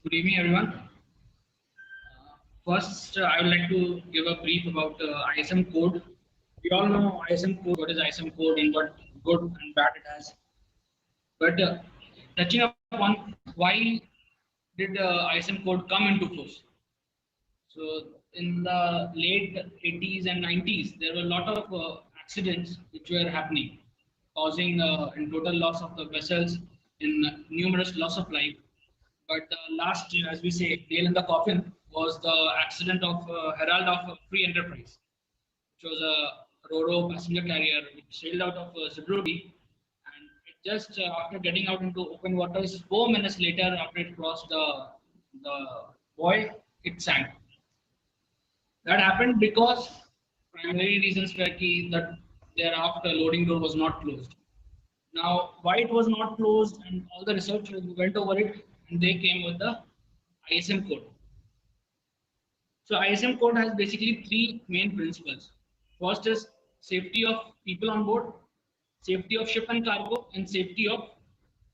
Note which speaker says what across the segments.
Speaker 1: Good evening, everyone. First, I would like to give a brief about ISM code. We all know ISM code, what is ISM code, and what good and bad it has. But touching upon why did ISM code come into force? So, in the late 80s and 90s, there were a lot of accidents which were happening, causing in total loss of the vessels, in numerous loss of life. But the last, as we say, nail in the coffin was the accident of Herald of Free Enterprise, which was a Ro-Ro passenger carrier which sailed out of Supdt, and it just after getting out into open waters, 4 minutes later, after it crossed the buoy, it sank. That happened because primary reasons were key that thereafter loading door was not closed. Now, why it was not closed and all the research went over it and they came with the ISM code. So ISM code has basically three main principles. First is safety of people on board, safety of ship and cargo, and safety of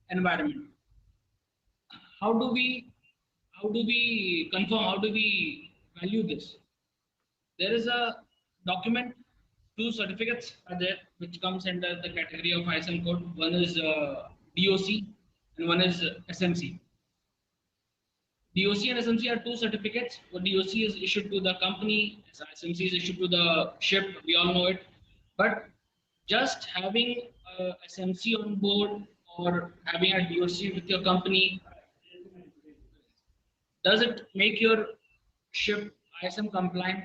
Speaker 1: environment. How do we confirm, how do we value this? There is a document, two certificates are there which comes under the category of ISM code. One is DOC and one is SMC. DOC and SMC are two certificates. What DOC is issued to the company, SMC is issued to the ship, we all know it. But just having a SMC on board or having a DOC with your company, does it make your ship ISM compliant?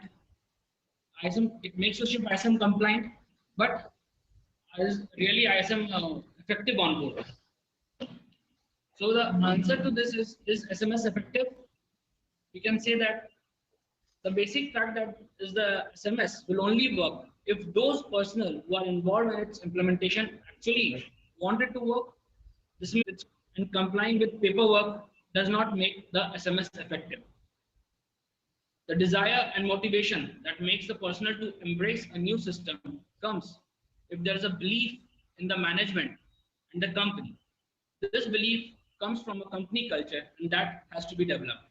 Speaker 1: It makes your ship ISM compliant, but is really ISM effective on board? So the answer to this is SMS effective? We can say that the basic fact that is the SMS will only work if those personnel who are involved in its implementation actually wanted to work. This means it's in complying with paperwork does not make the SMS effective. The desire and motivation that makes the personnel to embrace a new system comes if there is a belief in the management and the company. This belief comes from a company culture and that has to be developed.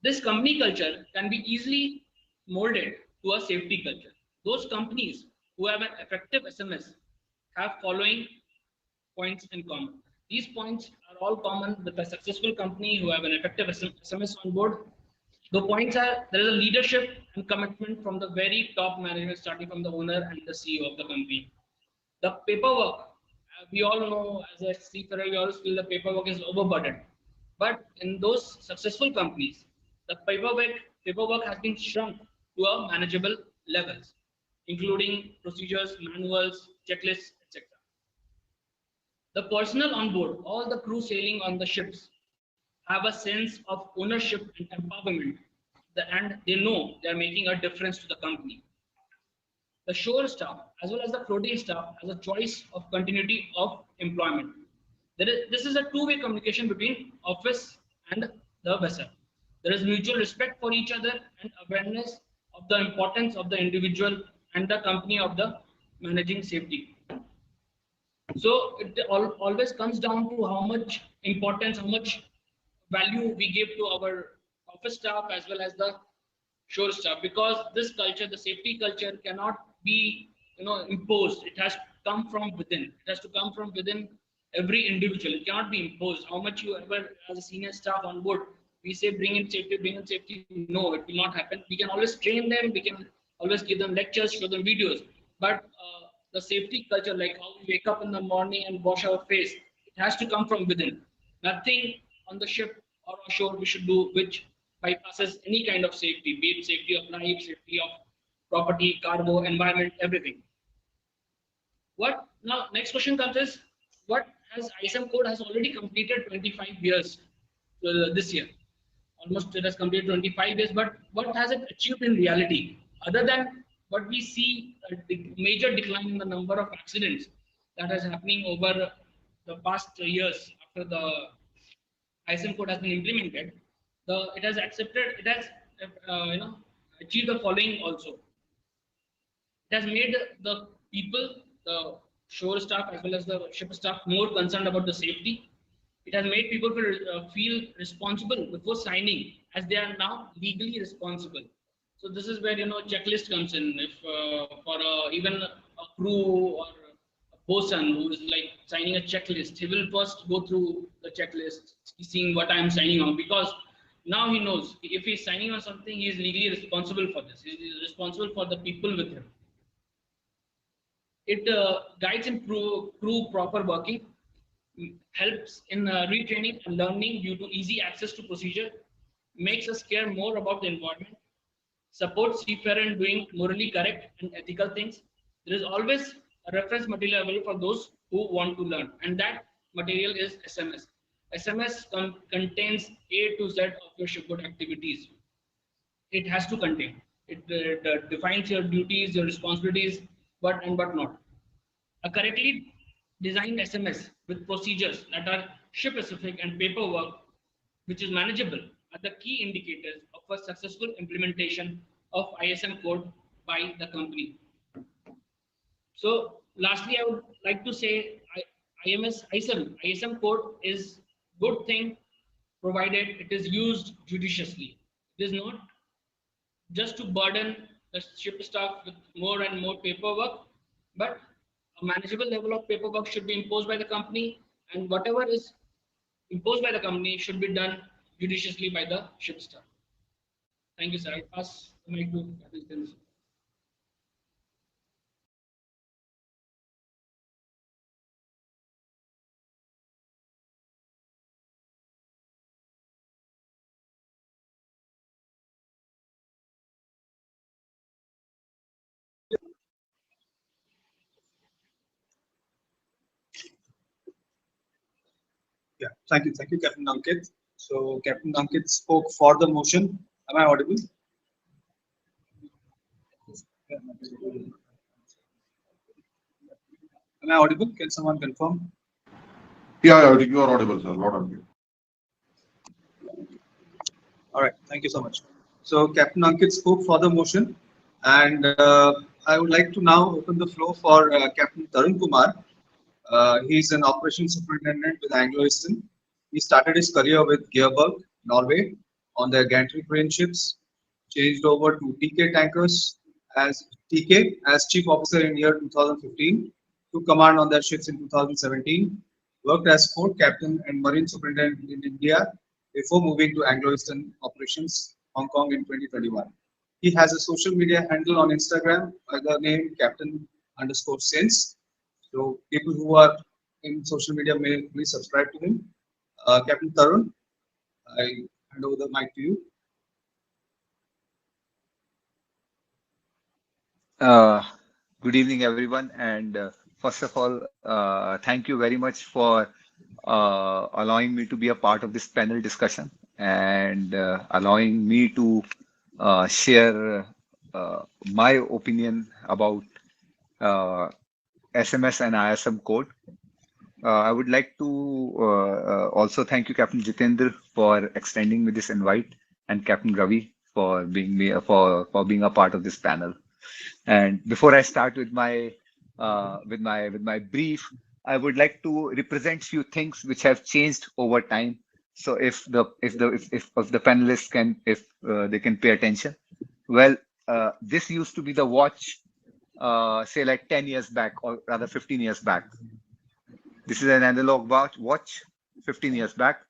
Speaker 1: This company culture can be easily molded to a safety culture. Those companies who have an effective SMS have following points in common. These points are all common with a successful company who have an effective SMS on board. The points are there is a leadership and commitment from the very top management, starting from the owner and the CEO of the company. The paperwork, we all know as a seafarer, we always feel the paperwork is overburdened. But in those successful companies, the paperwork has been shrunk to a manageable levels, including procedures, manuals, checklists, etc. The personnel on board, all the crew sailing on the ships, have a sense of ownership and empowerment, and they know they are making a difference to the company. The shore staff as well as the floating staff has a choice of continuity of employment. This is a two-way communication between office and the vessel. There is mutual respect for each other and awareness of the importance of the individual and the company of the managing safety. So it always comes down to how much importance, how much value we give to our office staff as well as the shore staff, because this culture, the safety culture, cannot be imposed. It has to come from within. It has to come from within every individual. It cannot be imposed. How much you ever as a senior staff on board, we say bring in safety, bring in safety. No, it will not happen. We can always train them. We can always give them lectures, show them videos. But the safety culture, like how we wake up in the morning and wash our face, it has to come from within. Nothing on the ship or on shore we should do which bypasses any kind of safety, be it safety of life, safety of property, cargo, environment, everything. What now? Next question comes is what has ISM code has already completed 25 years this year. Almost it has completed 25 years, but what has it achieved in reality? Other than what we see, a major decline in the number of accidents that is happening over the past years after the ISM code has been implemented. It has achieved the following also. It has made the people, the shore staff as well as the ship staff more concerned about the safety. It has made people feel responsible before signing, as they are now legally responsible. So this is where checklist comes in. If for even a crew or a person who is like signing a checklist, he will first go through the checklist, seeing what I am signing on, because now he knows if he is signing on something, he is legally responsible for this. He is responsible for the people with him. It guides and crew proper working, helps in retraining and learning due to easy access to procedure, makes us care more about the environment, supports seafarer in doing morally correct and ethical things. There is always a reference material available for those who want to learn, and that material is SMS. SMS contains A to Z of your shipboard activities. It has to contain. It defines your duties, your responsibilities, but not. A correctly designed SMS with procedures that are ship specific and paperwork which is manageable are the key indicators of a successful implementation of ISM code by the company. So lastly, I would like to say ISM code is good thing provided it is used judiciously. It is not just to burden the ship staff with more and more paperwork, but a manageable level of paperwork should be imposed by the company, and whatever is imposed by the company should be done judiciously by the ship staff. Thank you, sir. I pass the mic to Captain.
Speaker 2: Yeah, thank you, Captain Ankit. So Captain Ankit spoke for the motion. Am I audible? Am I audible? Can someone confirm?
Speaker 3: Yeah, you are audible, sir. Loud and clear.
Speaker 2: All right, thank you so much. So Captain Ankit spoke for the motion, and I would like to now open the floor for Captain Tarun Kumar. He's an operations superintendent with Anglo. He started his career with Gearburg, Norway, on the gantry crane ships, changed over to TK tankers as TK as chief officer in year 2015, took command on their ships in 2017, worked as port captain and marine superintendent in India before moving to Anglo-Eastern operations, Hong Kong in 2021. He has a social media handle on Instagram by the name Captain underscore Sense. So people who are in social media may please subscribe to him. Captain Tarun, I hand over the mic to you.
Speaker 4: Uh, Good evening, everyone. And first of all, thank you very much for allowing me to be a part of this panel discussion and allowing me to share my opinion about SMS and ISM code. I would like to also thank you, Captain Jitendra, for extending me this invite, and Captain Ravi for being a part of this panel. And before I start with my brief, I would like to represent few things which have changed over time. So if the panelists can they can pay attention. Well, this used to be the watch, say like 10 years back, or rather 15 years back. This is an analog watch 15 years back,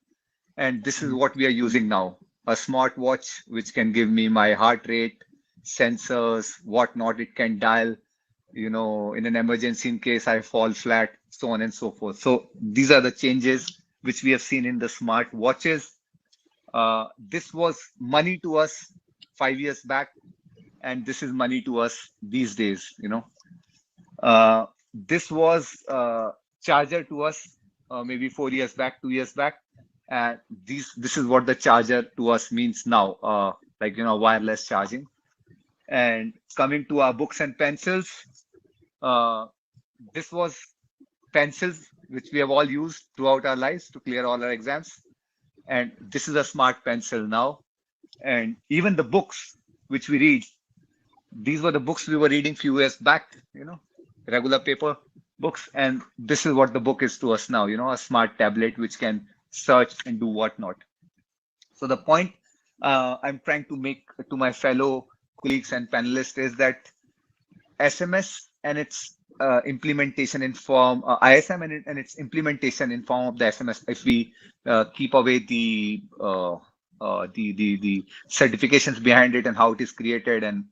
Speaker 4: and this is what we are using now. A smart watch which can give me my heart rate, sensors, whatnot. It can dial, in an emergency in case I fall flat, so on and so forth. So these are the changes which we have seen in the smart watches. This was money to us 5 years back, and this is money to us these days. This was charger to us maybe 4 years back, 2 years back, and this is what the charger to us means now, wireless charging. And coming to our books and pencils, this was pencils which we have all used throughout our lives to clear all our exams, and this is a smart pencil now. And even the books which we read, these were the books we were reading few years back, regular paper books, and this is what the book is to us now, a smart tablet which can search, and do whatnot. So the point I'm trying to make to my fellow colleagues and panelists is that SMS and its implementation in form ISM and its implementation in form of the SMS. If we keep away the certifications behind it and how it is created and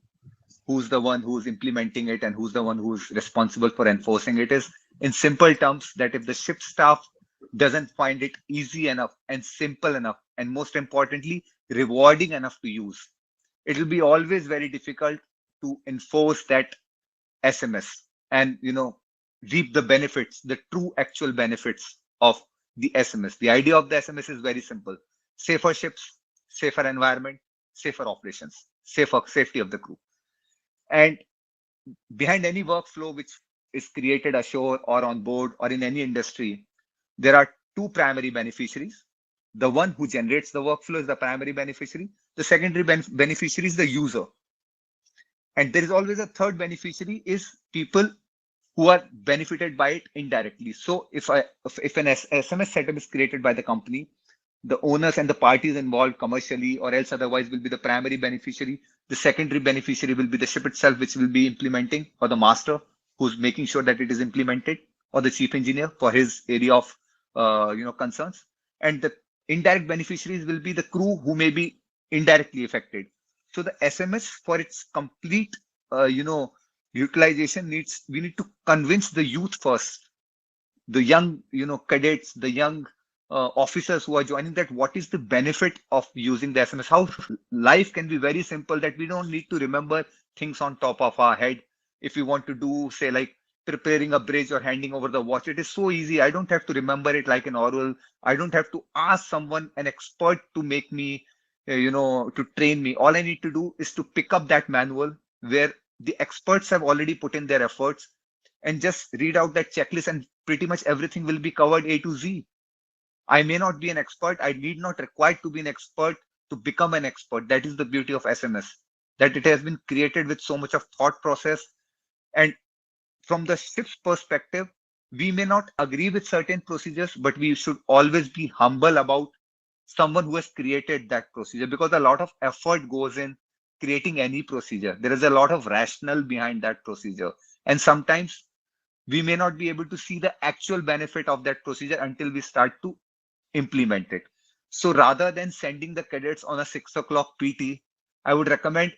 Speaker 4: who's the one who's implementing it and who's the one who's responsible for enforcing it, is in simple terms that if the ship staff doesn't find it easy enough and simple enough and most importantly rewarding enough to use, it will be always very difficult to enforce that SMS and reap the benefits, the true actual benefits of the SMS. The idea of the SMS is very simple: safer ships, safer environment, safer operations, safer safety of the crew. And behind any workflow which is created ashore or on board or in any industry, there are two primary beneficiaries. The one who generates the workflow is the primary beneficiary. The secondary beneficiary is the user. And there is always a third beneficiary, is people who are benefited by it indirectly. So if an SMS setup is created by the company, the owners and the parties involved commercially or else otherwise will be the primary beneficiary. The secondary beneficiary will be the ship itself, which will be implementing, or the master who's making sure that it is implemented, or the chief engineer for his area of concerns. And the indirect beneficiaries will be the crew who may be indirectly affected. So the SMS, for its complete utilization, we need to convince the youth first, the young cadets, the young officers who are joining, that what is the benefit of using the SMS, how life can be very simple, that we don't need to remember things on top of our head. If we want to do, say, like preparing a bridge or handing over the watch, it is so easy. I don't have to remember it like an oral. I don't have to ask someone, an expert, to make me to train me. All I need to do is to pick up that manual where the experts have already put in their efforts and just read out that checklist, and pretty much everything will be covered A to Z. I may not be an expert. I need not require to be an expert to become an expert. That is the beauty of SMS, that it has been created with so much of thought process. And from the ship's perspective, we may not agree with certain procedures, but we should always be humble about someone who has created that procedure, because a lot of effort goes in creating any procedure. There is a lot of rationale behind that procedure. And sometimes we may not be able to see the actual benefit of that procedure until we start to implement it. So rather than sending the cadets on a 6 o'clock PT, I would recommend,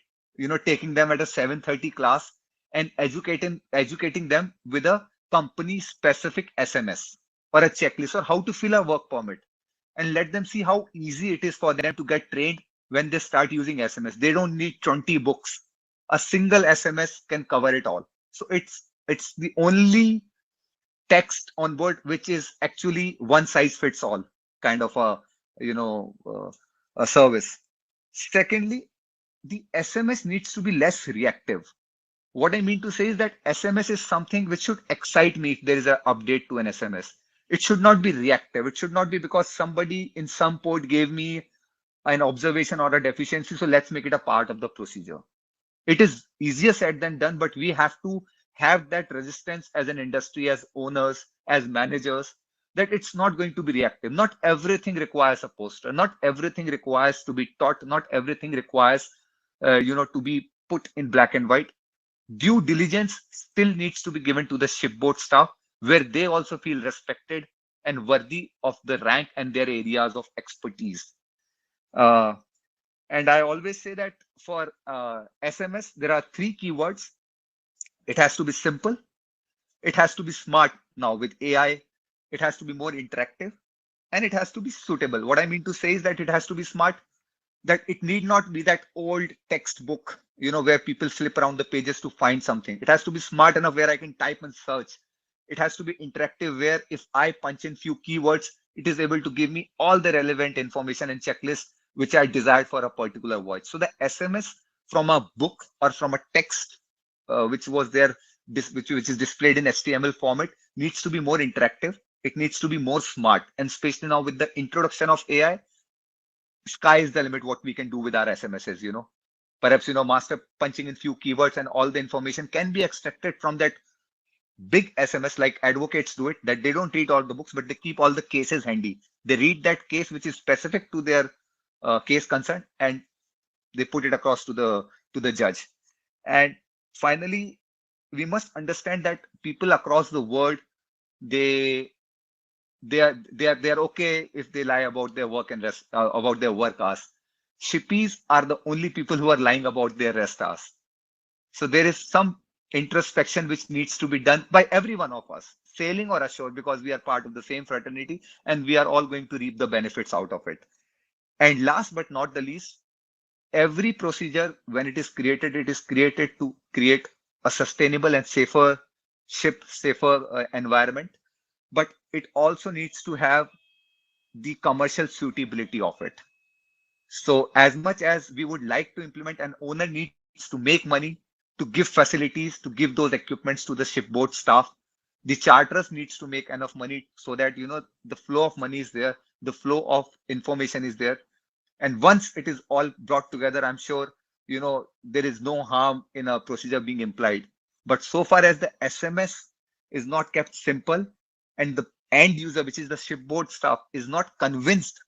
Speaker 4: taking them at a 7:30 class and educating them with a company specific SMS or a checklist, or how to fill a work permit, and let them see how easy it is for them to get trained when they start using SMS. They don't need 20 books. A single SMS can cover it all. So it's the only text on board which is actually one size fits all kind of a service. Secondly, the SMS needs to be less reactive. What I mean to say is that SMS is something which should excite me if there is an update to an SMS. It should not be reactive. It should not be because somebody in some port gave me an observation or a deficiency, so let's make it a part of the procedure. It is easier said than done, but we have to have that resistance as an industry, as owners, as managers, that it's not going to be reactive. Not everything requires a poster. Not everything requires to be taught. Not everything requires, to be put in black and white. Due diligence still needs to be given to the shipboard staff, where they also feel respected and worthy of the rank and their areas of expertise. And I always say that for SMS, there are 3 keywords. It has to be simple. It has to be smart. Now with AI, it has to be more interactive, and it has to be suitable. What I mean to say is that it has to be smart, that it need not be that old textbook, where people flip around the pages to find something. It has to be smart enough where I can type and search. It has to be interactive where if I punch in few keywords, it is able to give me all the relevant information and checklists which I desired for a particular voyage. So the SMS from a book or from a text, which was there, which is displayed in HTML format, needs to be more interactive. It needs to be more smart. And especially now with the introduction of AI, sky is the limit what we can do with our SMSs, Perhaps, master punching in few keywords and all the information can be extracted from that big SMS like advocates do it, that they don't read all the books, but they keep all the cases handy. They read that case which is specific to their case concern, and they put it across to the judge. And finally, we must understand that people across the world, they are okay if they lie about their work and rest about their work hours. Shippies are the only people who are lying about their rest hours. So there is some introspection which needs to be done by every one of us, sailing or ashore, because we are part of the same fraternity and we are all going to reap the benefits out of it. And last but not the least, every procedure, when it is created to create a sustainable and safer ship, safer environment, but it also needs to have the commercial suitability of it. So as much as we would like to implement, an owner needs to make money, to give facilities, to give those equipments to the shipboard staff. The charterers needs to make enough money so that, the flow of money is there, the flow of information is there. And once it is all brought together, I'm sure, there is no harm in a procedure being implied. But so far as the SMS is not kept simple, and the end user, which is the shipboard staff, is not convinced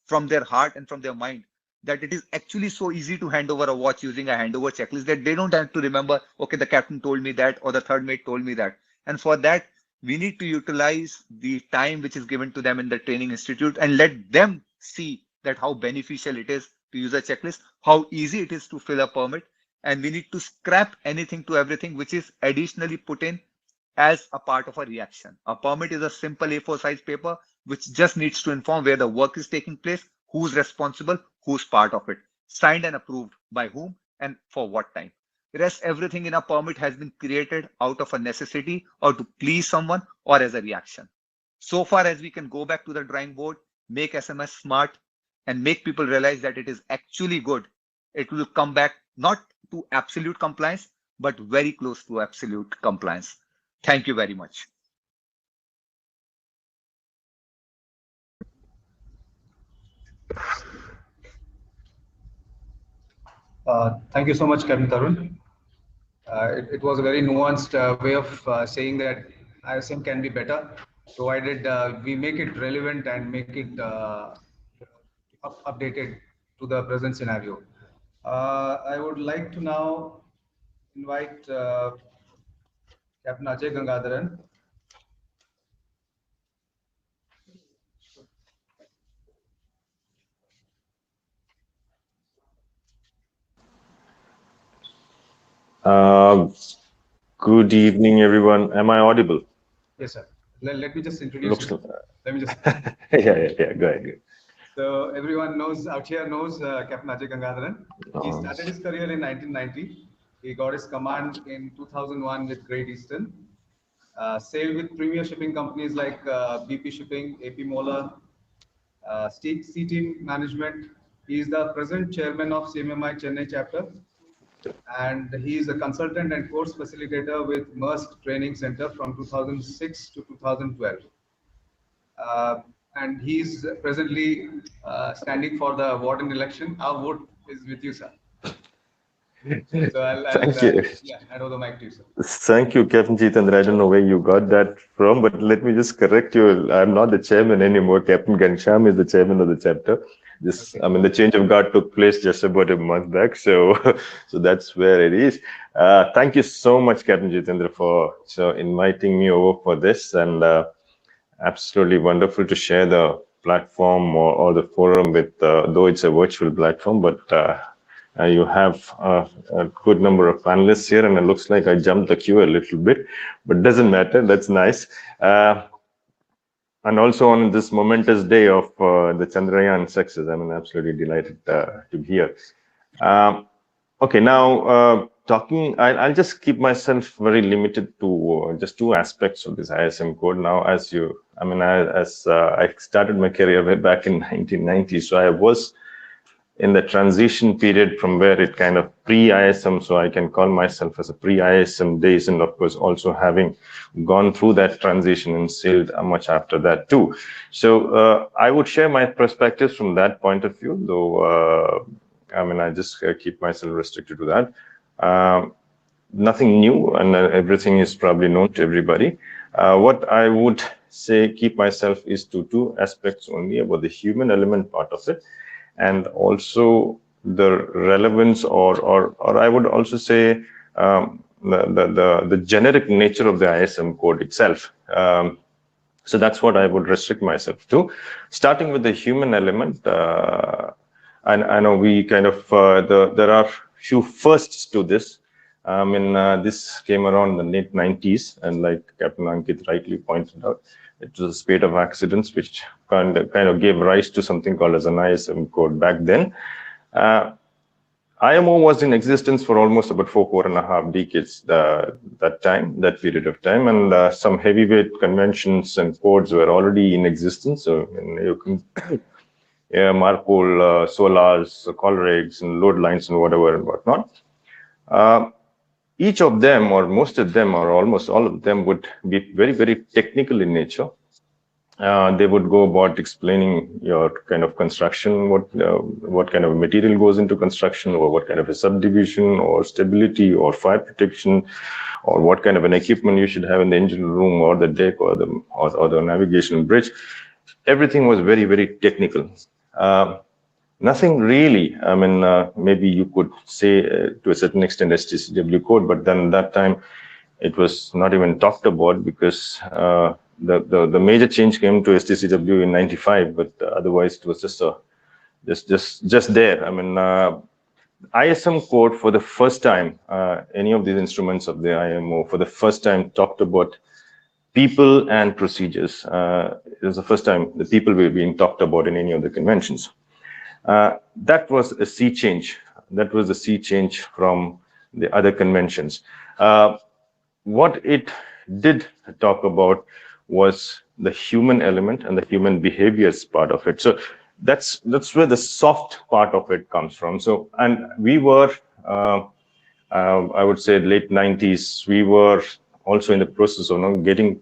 Speaker 4: from their heart and from their mind that it is actually so easy to hand over a watch using a handover checklist, that they don't have to remember, okay, the captain told me that, or the third mate told me that. And for that, we need to utilize the time which is given to them in the training institute and let them see that how beneficial it is to use a checklist, how easy it is to fill a permit. And we need to scrap anything to everything which is additionally put in as a part of a reaction. A permit is a simple A4 size paper which just needs to inform where the work is taking place, who's responsible, who's part of it, signed and approved by whom and for what time. The rest, everything in a permit has been created out of a necessity or to please someone or as a reaction. So far as we can go back to the drawing board, make SMS smart, and make people realize that it is actually good, it will come back not to absolute compliance, but very close to absolute compliance. Thank you very much.
Speaker 2: Thank you so much, Captain Tarun. It was a very nuanced way of saying that ISM can be better, provided we make it relevant and make it updated to the present scenario. I would like to now invite Captain Ajay Gangadharan.
Speaker 5: Good evening, everyone. Am I audible?
Speaker 2: Yes, sir. Let me just introduce you. Let me just.
Speaker 5: yeah. Go ahead.
Speaker 2: So everyone knows out here knows Captain Ajay Gangadharan. He started his career in 1990. He got his command in 2001 with Great Eastern. Sailed with premier shipping companies like BP Shipping, AP Moller, C-Team Management. He is the present chairman of CMMI Chennai chapter, and he is a consultant and course facilitator with Maersk Training Center from 2006 to 2012. And he is presently standing for the warden election. Our vote is with you, sir. So I'll
Speaker 5: Thank you.
Speaker 2: hand over the mic to you, sir.
Speaker 5: Thank you, Captain Jitendra. I don't know where you got that from, but let me just correct you. I'm not the chairman anymore. Captain Gansham is the chairman of the chapter. This, okay. I mean, the change of guard took place just about a month back, so that's where it is. Thank you so much, Captain Jitendra, for inviting me over for this, and absolutely wonderful to share the platform or the forum with, though it's a virtual platform, but you have a good number of panelists here, and it looks like I jumped the queue a little bit, but doesn't matter. That's nice. And also on this momentous day of the Chandrayaan success, I'm absolutely delighted to be here. Okay, now talking, I'll just keep myself very limited to just two aspects of this ISM code. Now, as you, I started my career way back in 1990, so I was in the transition period from where it kind of pre-ISM, so I can call myself as a pre-ISM days, and of course also having gone through that transition and sailed much after that too. So I would share my perspectives from that point of view, though I just keep myself restricted to that. nothing new, and everything is probably known to everybody. What I would say, keep myself is to two aspects only about the human element part of it, and also the relevance, or I would also say the generic nature of the ISM code itself. So that's what I would restrict myself to. Starting with the human element, I know we kind of, there are few firsts to this. This came around the late 90s, and like Captain Ankit rightly pointed out, it was a spate of accidents which kind of gave rise to something called as an ISM code back then. IMO was in existence for almost about four and a half decades, that period of time, and some heavyweight conventions and codes were already in existence. So you can, Marpol, Solars, call rigs, and load lines, and whatever and whatnot. Each of them, or most of them, or almost all of them, would be very, very technical in nature. They would go about explaining your kind of construction, what kind of material goes into construction, or what kind of a subdivision, or stability, or fire protection, or what kind of an equipment you should have in the engine room, or the deck, or the navigation bridge. Everything was very, very technical. Nothing really, maybe you could say to a certain extent STCW code, but then that time it was not even talked about, because the major change came to STCW in '95, but otherwise it was just there. ISM code for the first time, any of these instruments of the IMO for the first time talked about people and procedures. It was the first time the people were being talked about in any of the conventions. That was a sea change. That was a sea change from the other conventions. What it did talk about was the human element and the human behaviors part of it. So that's where the soft part of it comes from. So, and we were, I would say late 90s, we were also in the process of getting,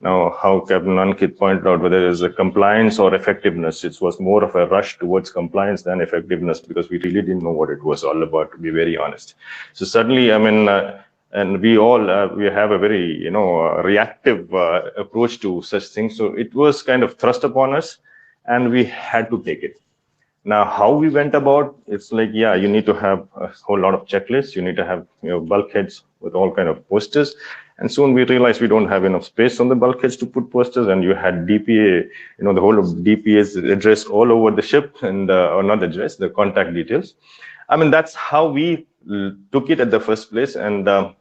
Speaker 5: now how Captain Ankit pointed out, whether it's a compliance or effectiveness, it was more of a rush towards compliance than effectiveness, because we really didn't know what it was all about, to be very honest. So suddenly, and we all, we have a very, reactive approach to such things. So it was kind of thrust upon us, and we had to take it. Now, how we went about, it's like, yeah, you need to have a whole lot of checklists. You need to have, bulkheads with all kind of posters. And soon we realized we don't have enough space on the bulkheads to put posters. And you had DPA, the whole of DPA's address all over the ship, and or not the address, the contact details. That's how we took it at the first place. And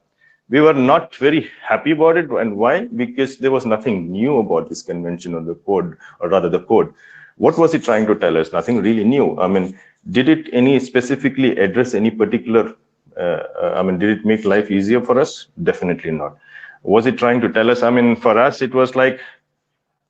Speaker 5: we were not very happy about it. And why? Because there was nothing new about this convention or the code, or rather the code. What was it trying to tell us? Nothing really new. Did it specifically address any particular, did it make life easier for us? Definitely not. Was it trying to tell us? For us, it was like,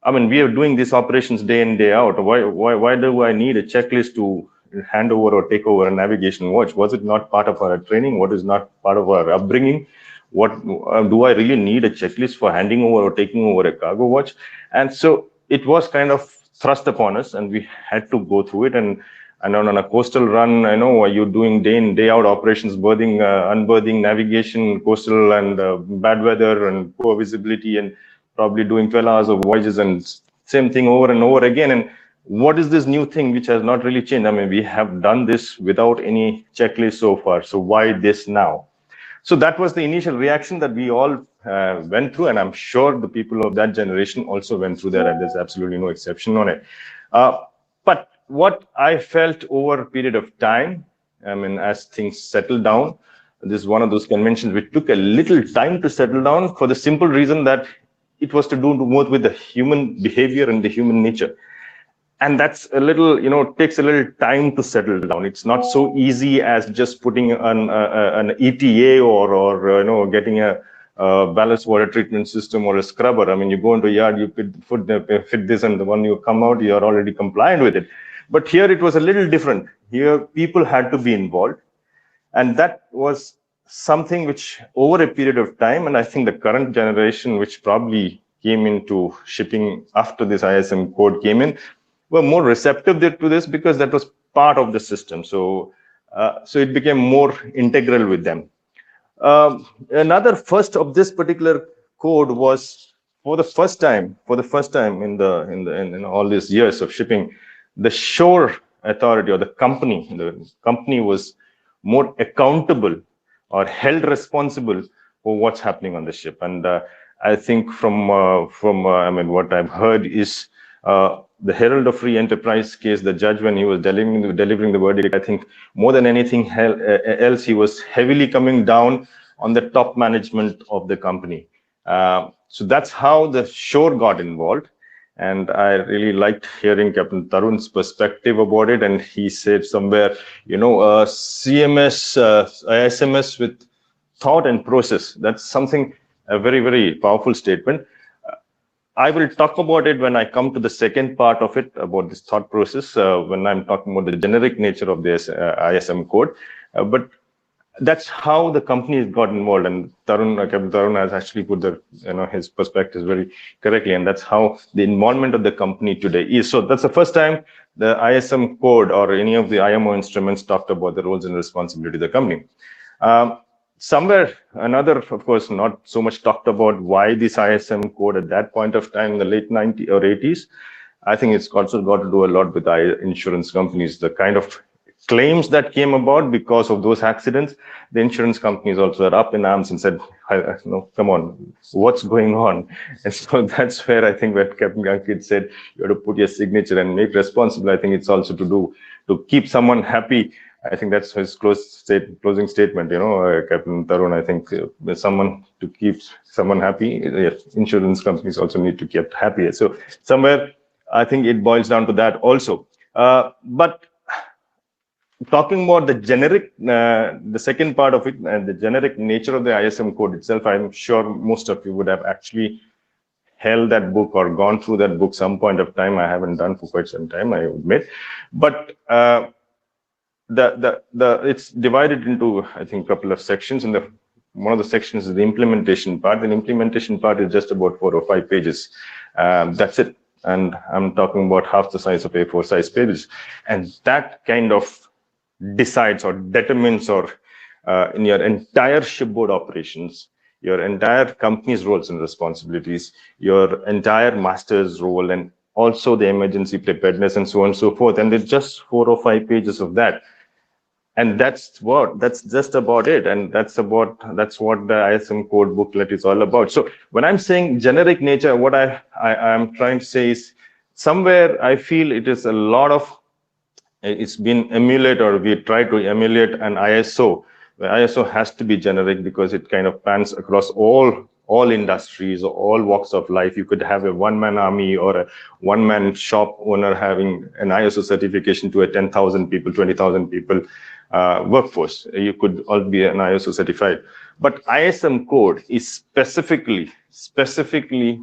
Speaker 5: we are doing these operations day in, day out. Why do I need a checklist to hand over or take over a navigation watch? Was it not part of our training? What is not part of our upbringing? What do I really need a checklist for handing over or taking over a cargo watch? And so it was kind of thrust upon us, and we had to go through it. And on a coastal run, I know you're doing day in, day out operations, berthing, unberthing, navigation, coastal, and bad weather and poor visibility, and probably doing 12 hours of voyages, and same thing over and over again. And what is this new thing which has not really changed? We have done this without any checklist so far. So why this now? So that was the initial reaction that we all went through, and I'm sure the people of that generation also went through that, and there's absolutely no exception on it. But what I felt over a period of time, as things settled down, this is one of those conventions which took a little time to settle down, for the simple reason that it was to do more with the human behavior and the human nature. And that's a little, takes a little time to settle down. It's not so easy as just putting an ETA or getting a ballast water treatment system or a scrubber. You go into a yard, you fit this, and the one you come out, you're already compliant with it. But here it was a little different. Here people had to be involved. And that was something which over a period of time, and I think the current generation, which probably came into shipping after this ISM code came in, were more receptive to this, because that was part of the system. So it became more integral with them. Another first of this particular code was for the first time in all these years of shipping, the shore authority or the company was more accountable or held responsible for what's happening on the ship. And I think from what I've heard is the Herald of Free Enterprise case, the judge, when he was delivering the verdict, I think more than anything else, he was heavily coming down on the top management of the company. So that's how the shore got involved. And I really liked hearing Captain Tarun's perspective about it. And he said somewhere, CMS, ISMS with thought and process. That's something, a very, very powerful statement. I will talk about it when I come to the second part of it, about this thought process, when I'm talking about the generic nature of this ISM code. But that's how the companies got involved, and Captain Tarun has actually put his perspectives very correctly, and that's how the involvement of the company today is. So that's the first time the ISM code or any of the IMO instruments talked about the roles and responsibility of the company. Somewhere another, of course, not so much talked about why this ISM code at that point of time in the late 90s or 80s. I think it's also got to do a lot with insurance companies, the kind of claims that came about because of those accidents. The insurance companies also are up in arms and said, come on, what's going on? And so that's where I think what Captain Ankit said, you have to put your signature and make responsible. I think it's also to keep someone happy. I think that's his closing statement, Captain Tarun. I think someone to keep someone happy, insurance companies also need to keep happy. So somewhere, I think it boils down to that also. But talking about the generic, the second part of it, and the generic nature of the ISM code itself, I'm sure most of you would have actually held that book or gone through that book some point of time. I haven't done for quite some time, I admit. But it's divided into, I think, a couple of sections. And one of the sections is the implementation part. The implementation part is just about 4 or 5 pages. That's it. And I'm talking about half the size of A4 size pages. And that kind of decides or determines in your entire shipboard operations, your entire company's roles and responsibilities, your entire master's role, and also the emergency preparedness and so on and so forth. And it's just 4 or 5 pages of that. And that's just about it. And that's what the ISM code booklet is all about. So when I'm saying generic nature, what I'm trying to say is somewhere I feel it is a lot of, it's been emulated, or we try to emulate an ISO. The ISO has to be generic because it kind of pans across all industries, all walks of life. You could have a one-man army or a one-man shop owner having an ISO certification to a 10,000 people, 20,000 people workforce. You could all be an ISO certified. But ISM code is specifically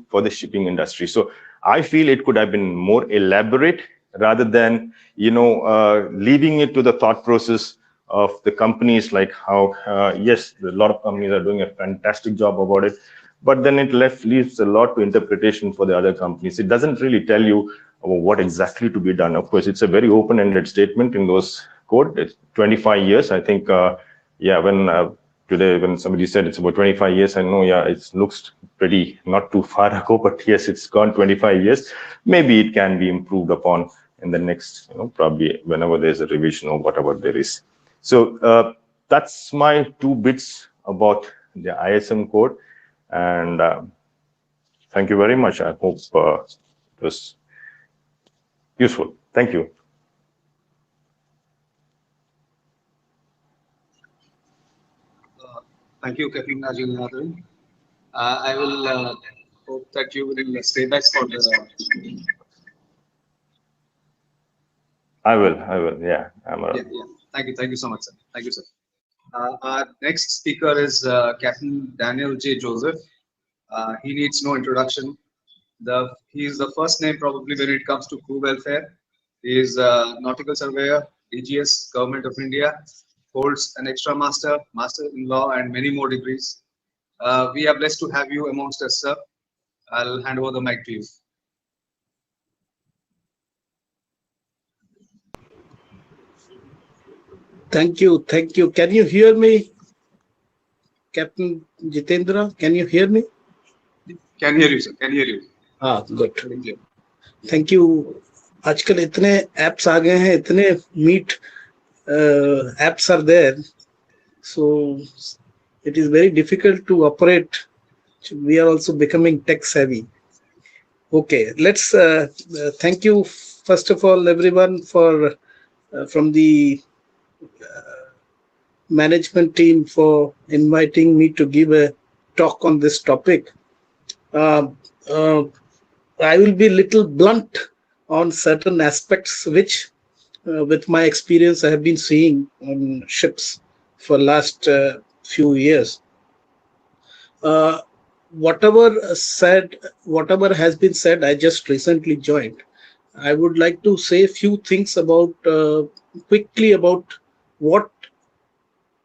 Speaker 5: for the shipping industry. So I feel it could have been more elaborate rather than, leaving it to the thought process of the companies, like how, yes, a lot of companies are doing a fantastic job about it, but then it leaves a lot to interpretation for the other companies. It doesn't really tell you what exactly to be done. Of course, it's a very open-ended statement in those code. It's 25 years. I think, today when somebody said it's about 25 years, I know, it looks pretty not too far ago, but yes, it's gone 25 years. Maybe it can be improved upon in the next, probably whenever there's a revision or whatever there is. So that's my 2 bits about the ISM code. And thank you very much. I hope it was useful. Thank you.
Speaker 2: Thank you, Captain Ajay. I will hope that you will stay back for the.
Speaker 5: I will. Yeah, I'm around.
Speaker 2: Yeah. Thank you so much, sir. Thank you, sir. Our next speaker is Captain Daniel J. Joseph. He needs no introduction. He is the first name probably when it comes to crew welfare. He is a nautical surveyor, DGS, Government of India, holds an extra master in law, and many more degrees. We are blessed to have you amongst us, sir. I'll hand over the mic to you.
Speaker 6: Thank you. Can you hear me? Captain Jitendra, can you hear me?
Speaker 2: Can hear you, sir. Can hear you.
Speaker 6: Good. Thank you. आजकल इतने apps आ गए हैं, इतने meet apps are there, so it is very difficult to operate. We are also becoming tech savvy. Okay, let's thank you first of all everyone for from the management team for inviting me to give a talk on this topic. I will be little blunt on certain aspects which with my experience I have been seeing on ships for last few years. Whatever has been said, I just recently joined. I would like to say a few things about quickly about what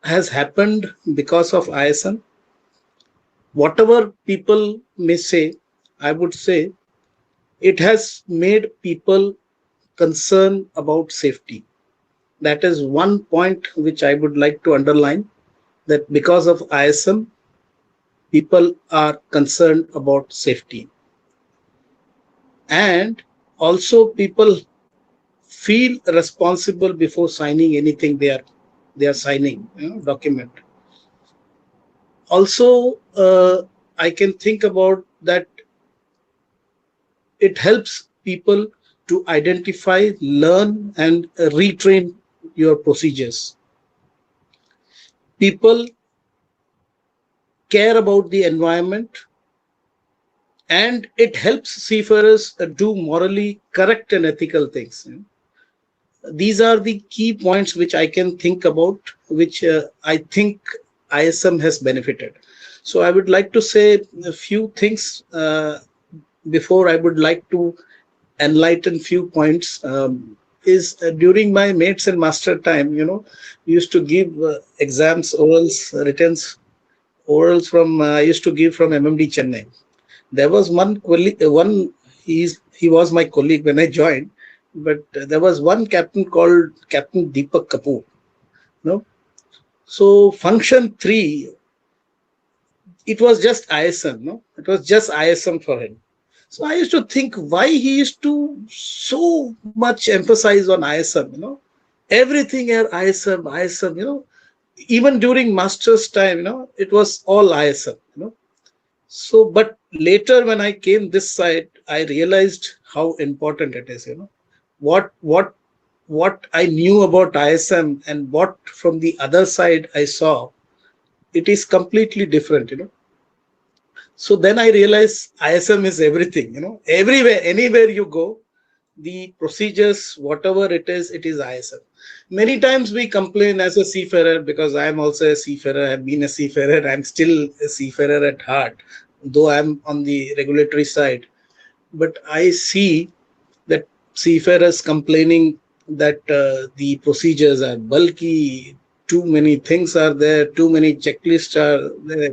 Speaker 6: has happened because of ISM. Whatever people may say, I would say it has made people concerned about safety. That is one point which I would like to underline, that because of ISM, people are concerned about safety. And also people feel responsible before signing anything they are signing, document. Also, I can think about that it helps people to identify, learn, and retrain your procedures. People care about the environment, and it helps seafarers do morally correct and ethical things. These are the key points which I can think about, which I think ISM has benefited. So I would like to say a few things before I would like to enlighten few points. During my mates and master time, we used to give exams, orals, writtens, orals from I used to give from MMD Chennai. There was one colleague, he was my colleague when I joined, but there was one captain called Captain Deepak Kapoor. So function 3, it was just ISM. It was just ISM for him. So I used to think why he used to so much emphasize on ISM. Everything here ISM. Even during master's time, it was all ISM. So, but later when I came this side, I realized how important it is. What I knew about ISM and what from the other side I saw, it is completely different. So then I realized ISM is everything. Everywhere, anywhere you go, the procedures, whatever it is ISM. Many times we complain as a seafarer, because I am also a seafarer, I have been a seafarer, I'm still a seafarer at heart, though I'm on the regulatory side. But I see that seafarers complaining that the procedures are bulky, too many things are there, too many checklists are there,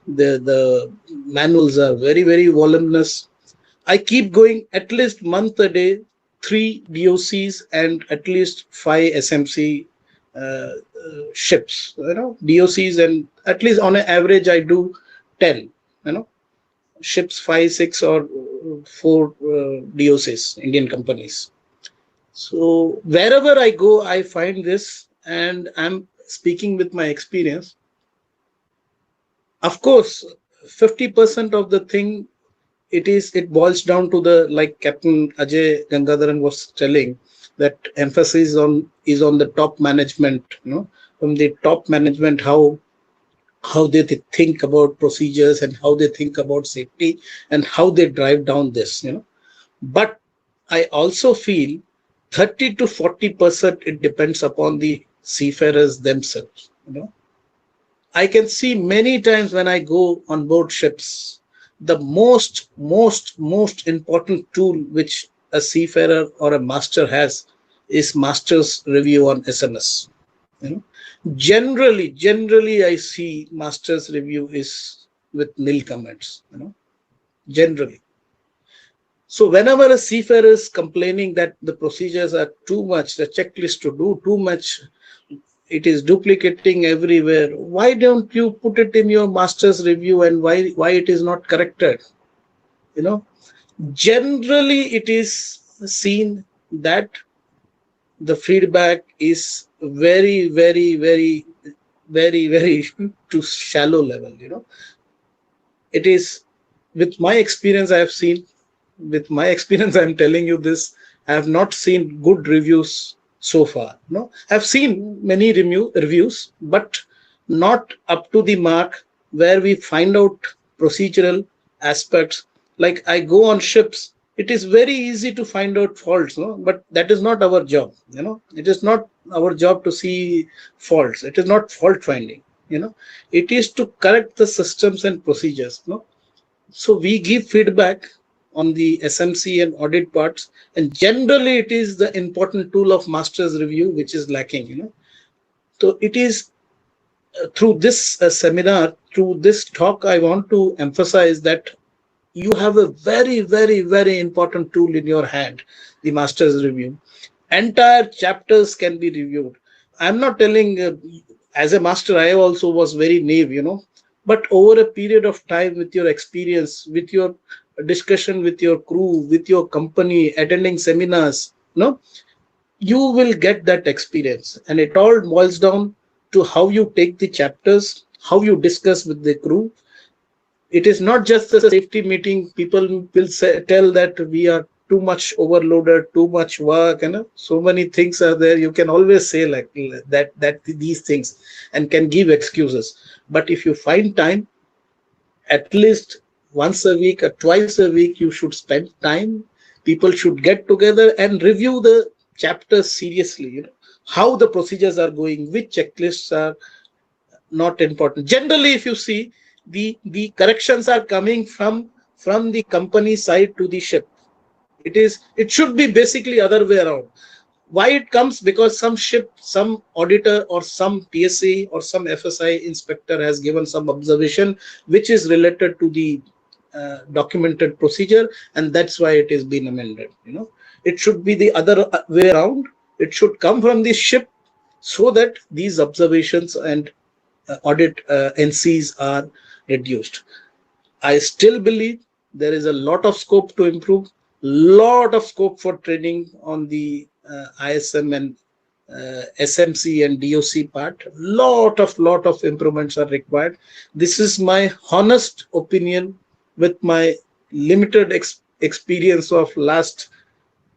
Speaker 6: the manuals are very, very voluminous. I keep going at least month a day, 3 DOCs and at least 5 SMC ships, DOCs, and at least on an average I do 10, ships, 5, 6 or 4 DOCs, Indian companies. So wherever I go, I find this, and I'm speaking with my experience. Of course, 50% of the thing, it boils down to the, like Captain Ajay Gangadharan was telling, that emphasis is on the top management, from the top management, how they think about procedures and how they think about safety and how they drive down this, But I also feel 30 to 40% it depends upon the seafarers themselves, I can see many times when I go on board ships, the most important tool which a seafarer or a master has is master's review on SMS. Generally, I see master's review is with nil comments. Generally. So whenever a seafarer is complaining that the procedures are too much, the checklist to do too much, it is duplicating everywhere. Why don't you put it in your master's review, and why it is not corrected? You know, generally it is seen that the feedback is very, very, very, very, very to shallow level. You know, it is, with my experience, I have seen, with my experience, I'm telling you this, I have not seen good reviews so far. No, I've seen many reviews, but not up to the mark where we find out procedural aspects. Like I go on ships, it is very easy to find out faults, no? But that is not our job. You know, it is not our job to see faults. It is not fault finding. You know, it is to correct the systems and procedures. No, so we give feedback on the SMC and audit parts, and generally it is the important tool of master's review which is lacking. You know, so it is through this seminar, through this talk, I want to emphasize that you have a very, very, very important tool in your hand, the master's review. Entire chapters can be reviewed. I'm not telling, as a master, I also was very naive, you know, but over a period of time, with your experience, with your discussion with your crew, with your company, attending seminars, no, you will get that experience. And it all boils down to how you take the chapters, how you discuss with the crew. It is not just a safety meeting. People will tell that we are too much overloaded, too much work, and so many things are there. You can always say like that these things and can give excuses. But if you find time, at least once a week or twice a week, you should spend time. People should get together and review the chapters seriously. You know, how the procedures are going, which checklists are not important. Generally, if you see, the corrections are coming from the company side to the ship. It should be basically other way around. Why it comes? Because some ship, some auditor or some PSC or some FSI inspector has given some observation which is related to the documented procedure, and that's why it is being amended. You know, it should be the other way around. It should come from the ship so that these observations and audit NCs are reduced. I still believe there is a lot of scope to improve, lot of scope for training on the ISM and SMC and DOC part. Lot of improvements are required. This is my honest opinion with my limited experience of last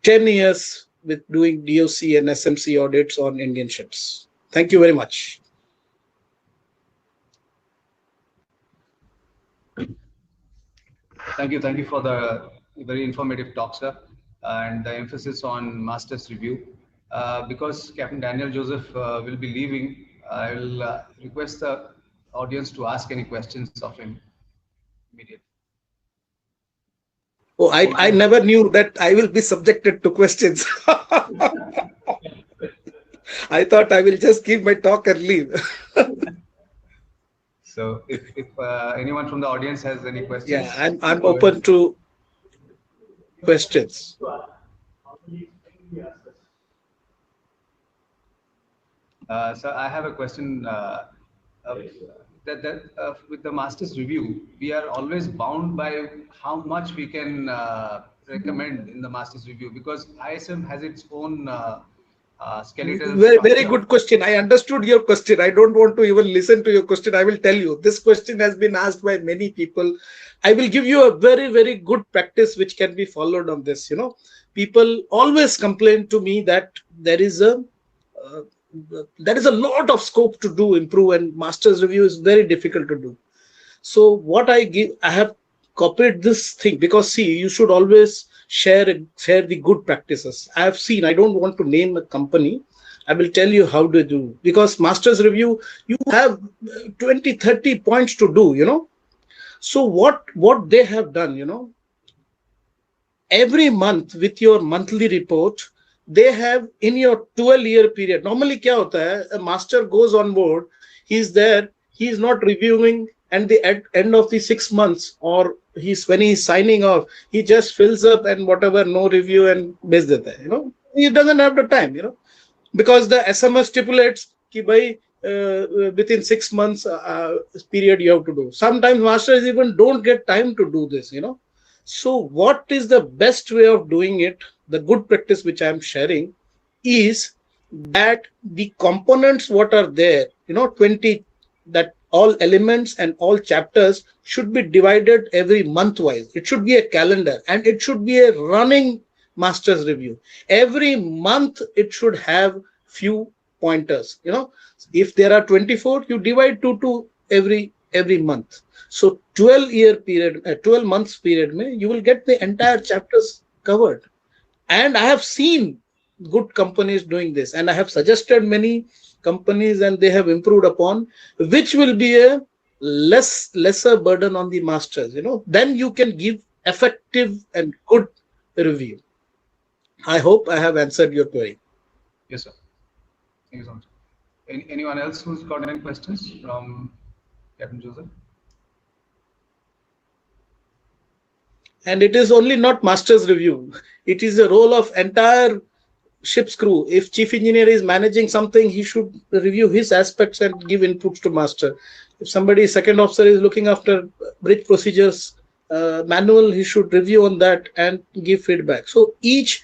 Speaker 6: 10 years with doing DOC and SMC audits on Indian ships. Thank you very much.
Speaker 2: Thank you for the very informative talk, sir, and the emphasis on master's review. Because Captain Daniel Joseph will be leaving, I will request the audience to ask any questions of him immediately.
Speaker 6: Oh, I never knew that I will be subjected to questions. I thought I will just give my talk and leave.
Speaker 2: So if anyone from the audience has any questions.
Speaker 6: Yeah, I'm open to questions.
Speaker 2: So I have a question. With the master's review, we are always bound by how much we can recommend in the master's review, because ISM has its own skeletal.
Speaker 6: Very good question. I understood your question. I don't want to even listen to your question. I will tell you. This question has been asked by many people. I will give you a very, very good practice which can be followed on this. You know, people always complain to me that there is a lot of scope to do, improve, and master's review is very difficult to do. So what I have copied this thing, because see, you should always share the good practices. I have seen, I don't want to name a company. I will tell you how to do, because master's review, you have 20, 30 points to do, you know. So what they have done, you know, every month with your monthly report, they have in your 12-year period. Normally, kya hota hai? A master goes on board, he's there, he's not reviewing, and at end of the 6 months, or when he's signing off, he just fills up and whatever, no review and base deta hai, you know. He doesn't have the time, you know, because the SMS stipulates कि भाई within 6 months period you have to do. Sometimes masters even don't get time to do this, So what is the best way of doing it? The good practice which I am sharing is that the components what are there, 20, that all elements and all chapters should be divided every month wise. It should be a calendar and it should be a running master's review. Every month it should have few pointers, if there are 24, you divide 2 to every month. So 12 months period, you will get the entire chapters covered. And I have seen good companies doing this, and I have suggested many companies, and they have improved upon, which will be a lesser burden on the masters. Then you can give effective and good review. I hope I have answered your query.
Speaker 2: Yes, sir. Thank you so much. Anyone else who's got any questions from Captain Joseph?
Speaker 6: And it is only not master's review. It is the role of entire ship's crew. If chief engineer is managing something, he should review his aspects and give inputs to master. If somebody, second officer, is looking after bridge procedures manual, he should review on that and give feedback. So each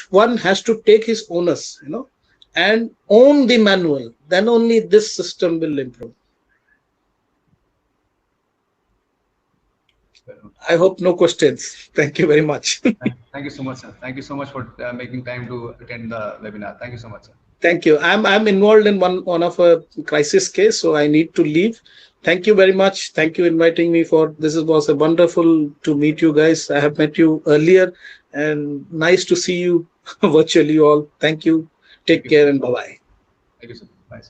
Speaker 6: one has to take his onus, and own the manual. Then only this system will improve. I hope no questions. Thank you very much.
Speaker 2: Thank you so much, sir. Thank you so much for making time to attend the webinar. Thank you so much, sir.
Speaker 6: Thank you. I'm involved in one of a crisis case, so I need to leave. Thank you very much. Thank you inviting me for this. Was a wonderful to meet you guys. I have met you earlier, and nice to see you virtually all. Thank you. Take care and bye-bye.
Speaker 2: Thank you, sir. Bye.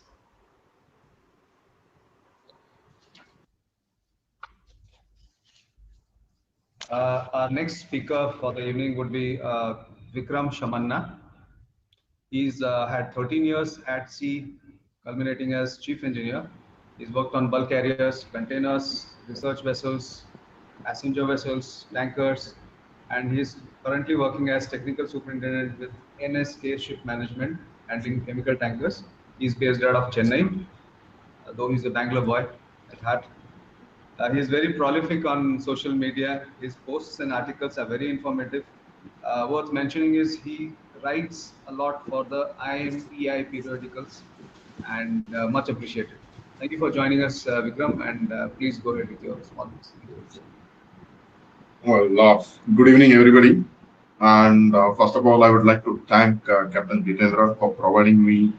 Speaker 2: Our next speaker for the evening would be Vikram Shamanna. He's had 13 years at sea, culminating as chief engineer. He's worked on bulk carriers, containers, research vessels, passenger vessels, tankers, and he's currently working as technical superintendent with NSK Shipmanagement, handling chemical tankers. He's based out of Chennai, though he's a Bangalore boy at heart. He's very prolific on social media. His posts and articles are very informative. Worth mentioning is he writes a lot for the IMEI periodicals, and much appreciated. Thank you for joining us, Vikram, and please go ahead with your response.
Speaker 3: Well, good evening, everybody. And first of all, I would like to thank Captain Jitendra for providing me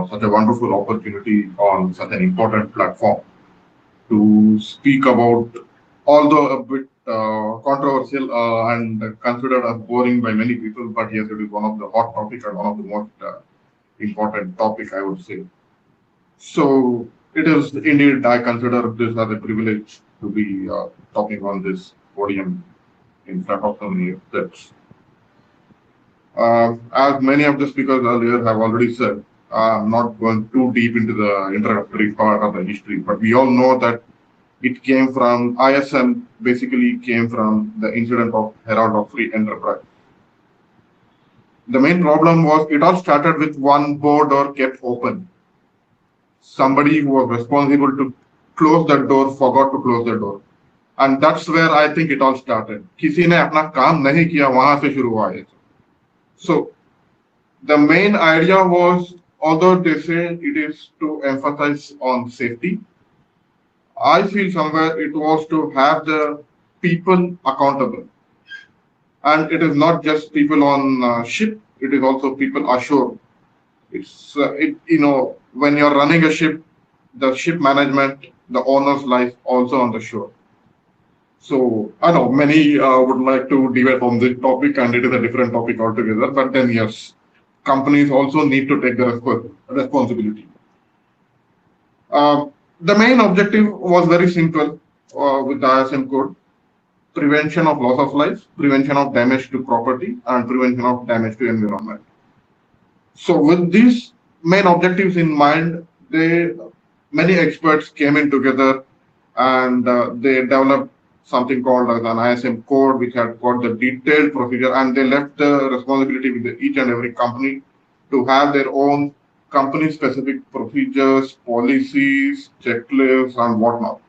Speaker 3: such a wonderful opportunity on such an important platform to speak about, although a bit controversial and considered as boring by many people, but yes, it is one of the hot topics and one of the most important topic, I would say. So it is indeed, I consider this as a privilege to be talking on this podium in front of so many experts. As many of the speakers earlier have already said, I'm not going too deep into the introductory part of the history, but we all know that it came from ISM, basically came from the incident of Herald of Free Enterprise. The main problem was it all started with one board door kept open. Somebody who was responsible to close that door forgot to close the door. And that's where I think it all started. किसी ने अपना काम नहीं किया, वहां से शुरू हुआ है. So the main idea was, although they say it is to emphasize on safety, I feel somewhere it was to have the people accountable. And it is not just people on ship, it is also people ashore. It's, when you're running a ship, the ship management, the owner's life also on the shore. So I know many would like to debate on this topic, and it is a different topic altogether, but then yes, companies also need to take the responsibility. The main objective was very simple with the ISM code: prevention of loss of life, prevention of damage to property, and prevention of damage to environment. So with these main objectives in mind, many experts came in together, and they developed something called as an ISM code, which had got the detailed procedure, and they left the responsibility with each and every company to have their own company-specific procedures, policies, checklists, and whatnot.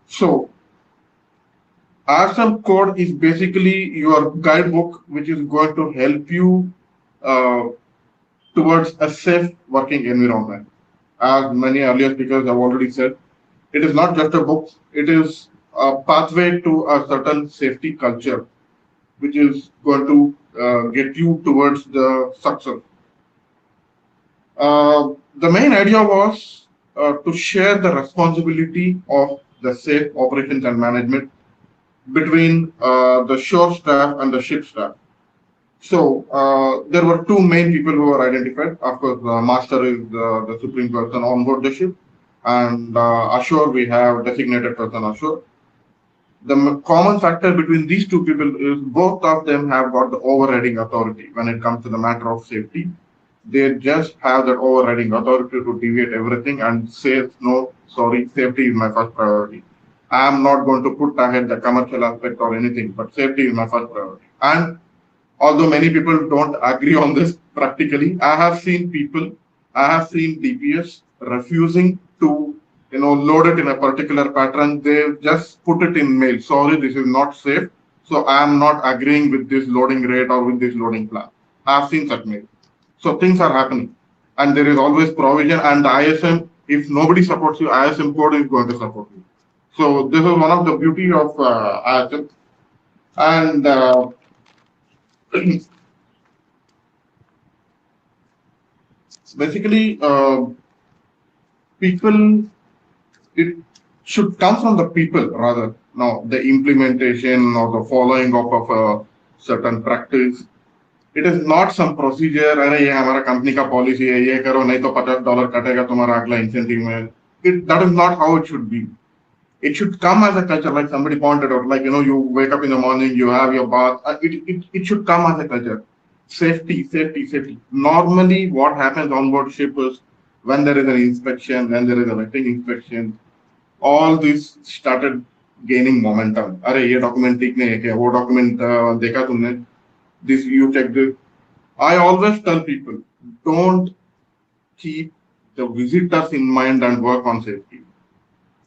Speaker 3: So, ISM code is basically your guidebook, which is going to help you uh, towards a safe working environment. As many earlier speakers have already said, it is not just a book, it is a pathway to a certain safety culture, which is going to get you towards the success. The main idea was to share the responsibility of the safe operations and management between the shore staff and the ship staff. So there were two main people who were identified. Of course, the master is the supreme person on board the ship, and ashore we have designated person ashore. The common factor between these two people is both of them have got the overriding authority when it comes to the matter of safety. They just have that overriding authority to deviate everything and say, no, sorry, safety is my first priority. I am not going to put ahead the commercial aspect or anything, but safety is my first priority. And although many people don't agree on this practically, I have seen DPS refusing to load it in a particular pattern. They just put it in mail. Sorry, this is not safe. So I am not agreeing with this loading rate or with this loading plan. I have seen such mail. So things are happening. And there is always provision, and the ISM, if nobody supports you, ISM code is going to support you. So this is one of the beauty of ISM. And basically, people, it should come from the people rather. Now, the implementation or the following up of a certain practice, it is not some procedure. अरे ये हमारा company का policy है, ये करो नहीं तो $50 कटेगा तुम्हारा अगला incentive में. That is not how it should be. It should come as a culture, like somebody pointed out, like you wake up in the morning, you have your bath. It should come as a culture. Safety, safety, safety. Normally, what happens on board ship is when there is an inspection, when there is a vetting inspection, all this started gaining momentum. अरे ये document ठीक नहीं है क्या? वो document देखा तुमने? This you check this. I always tell people, don't keep the visitors in mind and work on safety.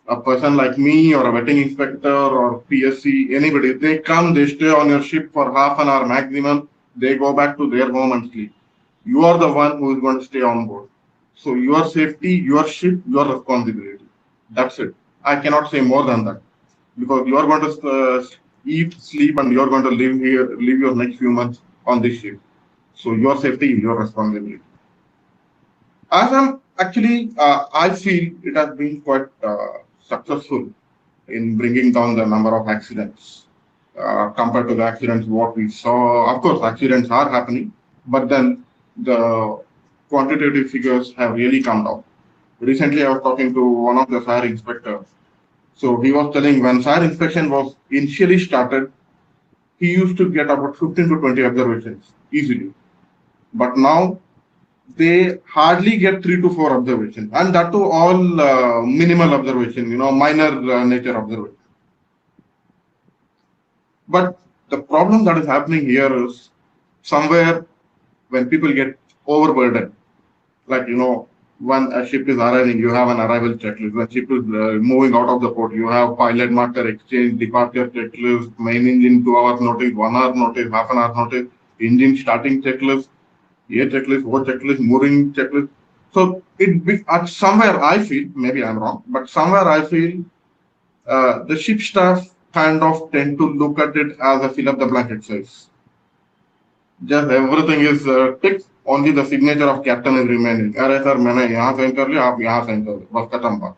Speaker 3: A person like me or a vetting inspector or PSC, anybody, they come, they stay on your ship for half an hour maximum, they go back to their home and sleep. You are the one who is going to stay on board. So your safety, your ship, your responsibility. That's it. I cannot say more than that, because you are going to eat, sleep, and you are going to live here, live your next few months on this ship. So your safety is your responsibility. As I'm actually, I feel it has been quite successful in bringing down the number of accidents compared to the accidents what we saw. Of course, accidents are happening, but then the quantitative figures have really come down. Recently, I was talking to one of the fire inspectors. So he was telling when fire inspection was initially started, he used to get about 15 to 20 observations easily. But now they hardly get 3 to 4 observations, and that too all minimal observation, minor nature observation. But the problem that is happening here is somewhere when people get overburdened, like when a ship is arriving, you have an arrival checklist. When ship is moving out of the port, you have pilot master exchange, departure checklist, main engine 2 hours notice, 1 hour notice, half an hour notice, engine starting checklist, ये checklist, वो checklist, mooring checklist. So somewhere I feel, maybe I'm wrong, but somewhere I feel the ship staff kind of tend to look at it as a fill up the blank exercise. Just everything is ticked. Only the signature of captain is remaining. अरे sir मैंने यहाँ sign कर लिया, आप यहाँ sign कर लो, बस खत्म बात.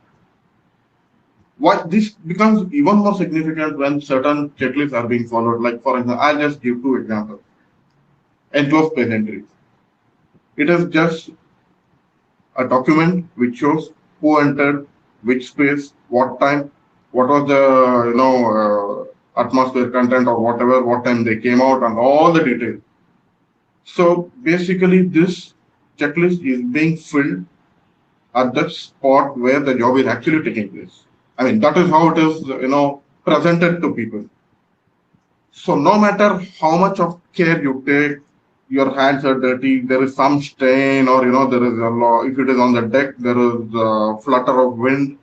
Speaker 3: What this becomes even more significant when certain checklists are being followed. Like for example, I'll just give 2 examples. Enclosed space entries. It is just a document which shows who entered, which space, what time, what was the atmosphere content or whatever, what time they came out, and all the details. So basically, this checklist is being filled at the spot where the job is actually taking place. I mean, that is how it is, presented to people. So no matter how much of care you take, your hands are dirty, there is some stain, or there is a law. If it is on the deck, there is a flutter of wind,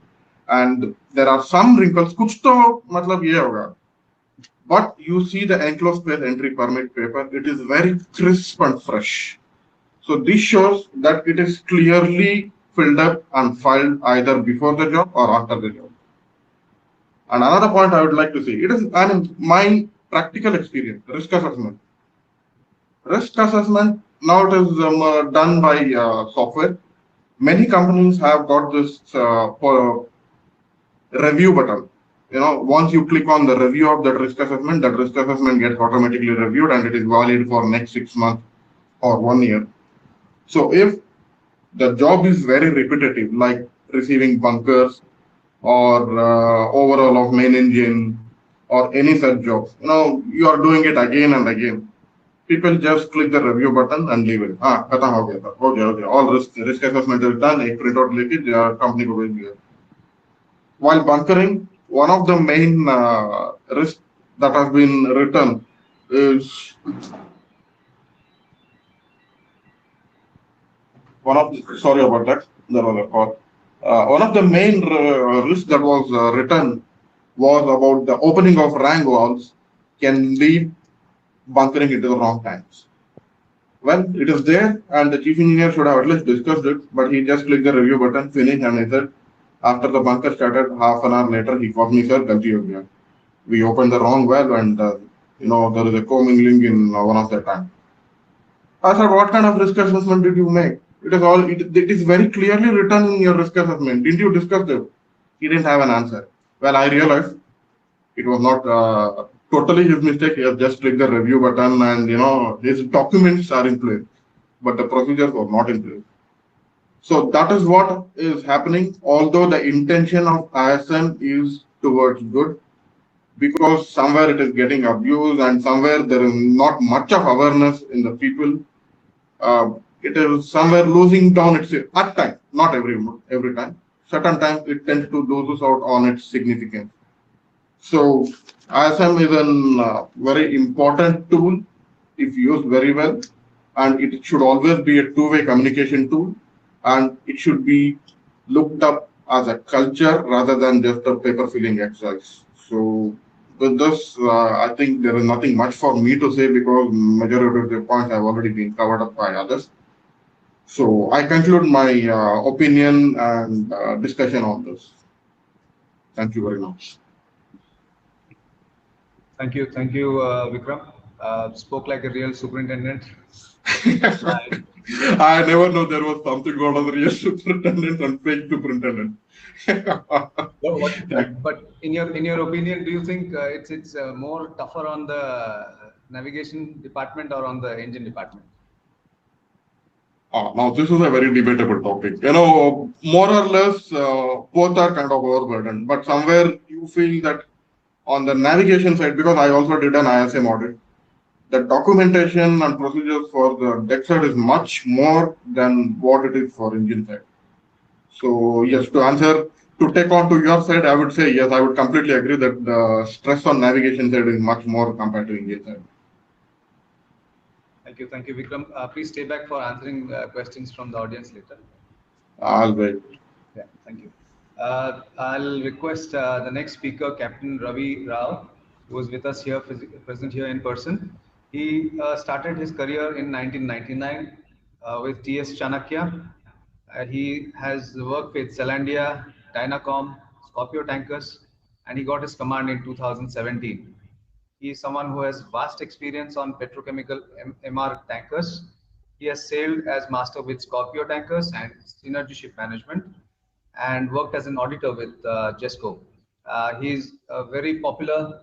Speaker 3: and there are some wrinkles. कुछ तो मतलब ये होगा. But you see the enclosed space entry permit paper, it is very crisp and fresh. So this shows that it is clearly filled up and filed either before the job or after the job. And another point I would like to say, it is my practical experience, risk assessment. Risk assessment, now it is done by software. Many companies have got this review button. Once you click on the review of that risk assessment gets automatically reviewed and it is valid for next 6 months or 1 year. So if the job is very repetitive, like receiving bunkers or overall of main engine or any such job, you are doing it again and again. People just click the review button and leave it. खत्म हो गया था. Okay. All risk assessment is done. एक printout लेके company को भेज दिया. While bunkering, one of the main risks that has been written is sorry about that. There was a call. One of the main risks that was written was about the opening of rank walls can lead bunkering into the wrong times. Well, it is there, and the chief engineer should have at least discussed it, but he just clicked the review button, finished, and he said, after the bunker started, half an hour later, he called me, sir, galti ho gaya. We opened the wrong well, and there is a commingling in one of the tanks. I said, what kind of risk assessment did you make? It is very clearly written in your risk assessment. Didn't you discuss it? He didn't have an answer. Well, I realized it was not totally his mistake. He has just clicked the review button and, his documents are in place, but the procedures were not in place. So that is what is happening, although the intention of ISM is towards good, because somewhere it is getting abused and somewhere there is not much of awareness in the people. It is somewhere losing down its, at times, not every time. Certain times it tends to lose out on its significance. So ISM is a very important tool if used very well, and it should always be a two-way communication tool, and it should be looked up as a culture rather than just a paper filling exercise. So with this, I think there is nothing much for me to say because majority of the points have already been covered up by others. So I conclude my opinion and discussion on this. Thank you very much.
Speaker 7: Thank you, Vikram. Spoke like a real superintendent.
Speaker 3: I never know there was something called as real superintendent and fake superintendent.
Speaker 7: But in your opinion, do you think it's more tougher on the navigation department or on the engine department?
Speaker 3: Now this is a very debatable topic. More or less, both are kind of overburdened. But somewhere you feel that on the navigation side, because I also did an ISM audit, the documentation and procedures for the deck side is much more than what it is for engine side. So yes, to take on to your side, I would say yes, I would completely agree that the stress on navigation side is much more compared to engine side.
Speaker 7: Thank you, Vikram. Please stay back for answering questions from the audience later.
Speaker 3: I'll wait.
Speaker 7: Yeah, thank you. I'll request the next speaker, Capt Ravi Rao, who is with us here, present here in person. He started his career in 1999 with TS Chanakya. He has worked with Zealandia, Dynacom, Scorpio tankers, and he got his command in 2017. He is someone who has vast experience on petrochemical MR tankers. He has sailed as master with Scorpio tankers and Synergy Shipmanagement, and worked as an auditor with GESCO. He is very popular,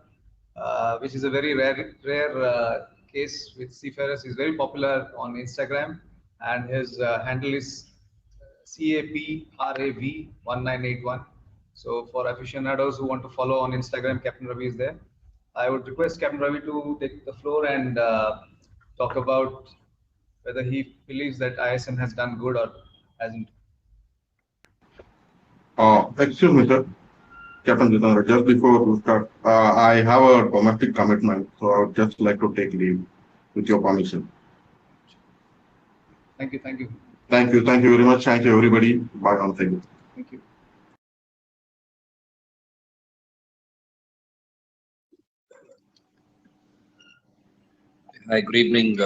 Speaker 7: which is a very rare case with seafarers. He's very popular on Instagram, and his handle is CAPRAV1981. So for aficionados who want to follow on Instagram, Capt Ravi is there. I would request Capt Ravi to take the floor and talk about whether he believes that ISM has done good or hasn't.
Speaker 3: Excuse me, sir. Captain Jitendra, just before we start, I have a domestic commitment, so I would just like to take leave with your permission.
Speaker 7: Thank you. Thank you.
Speaker 3: Thank you. Thank you very much. Thank you, everybody. Bye on. Thank you.
Speaker 7: Thank you.
Speaker 8: Hi, good evening,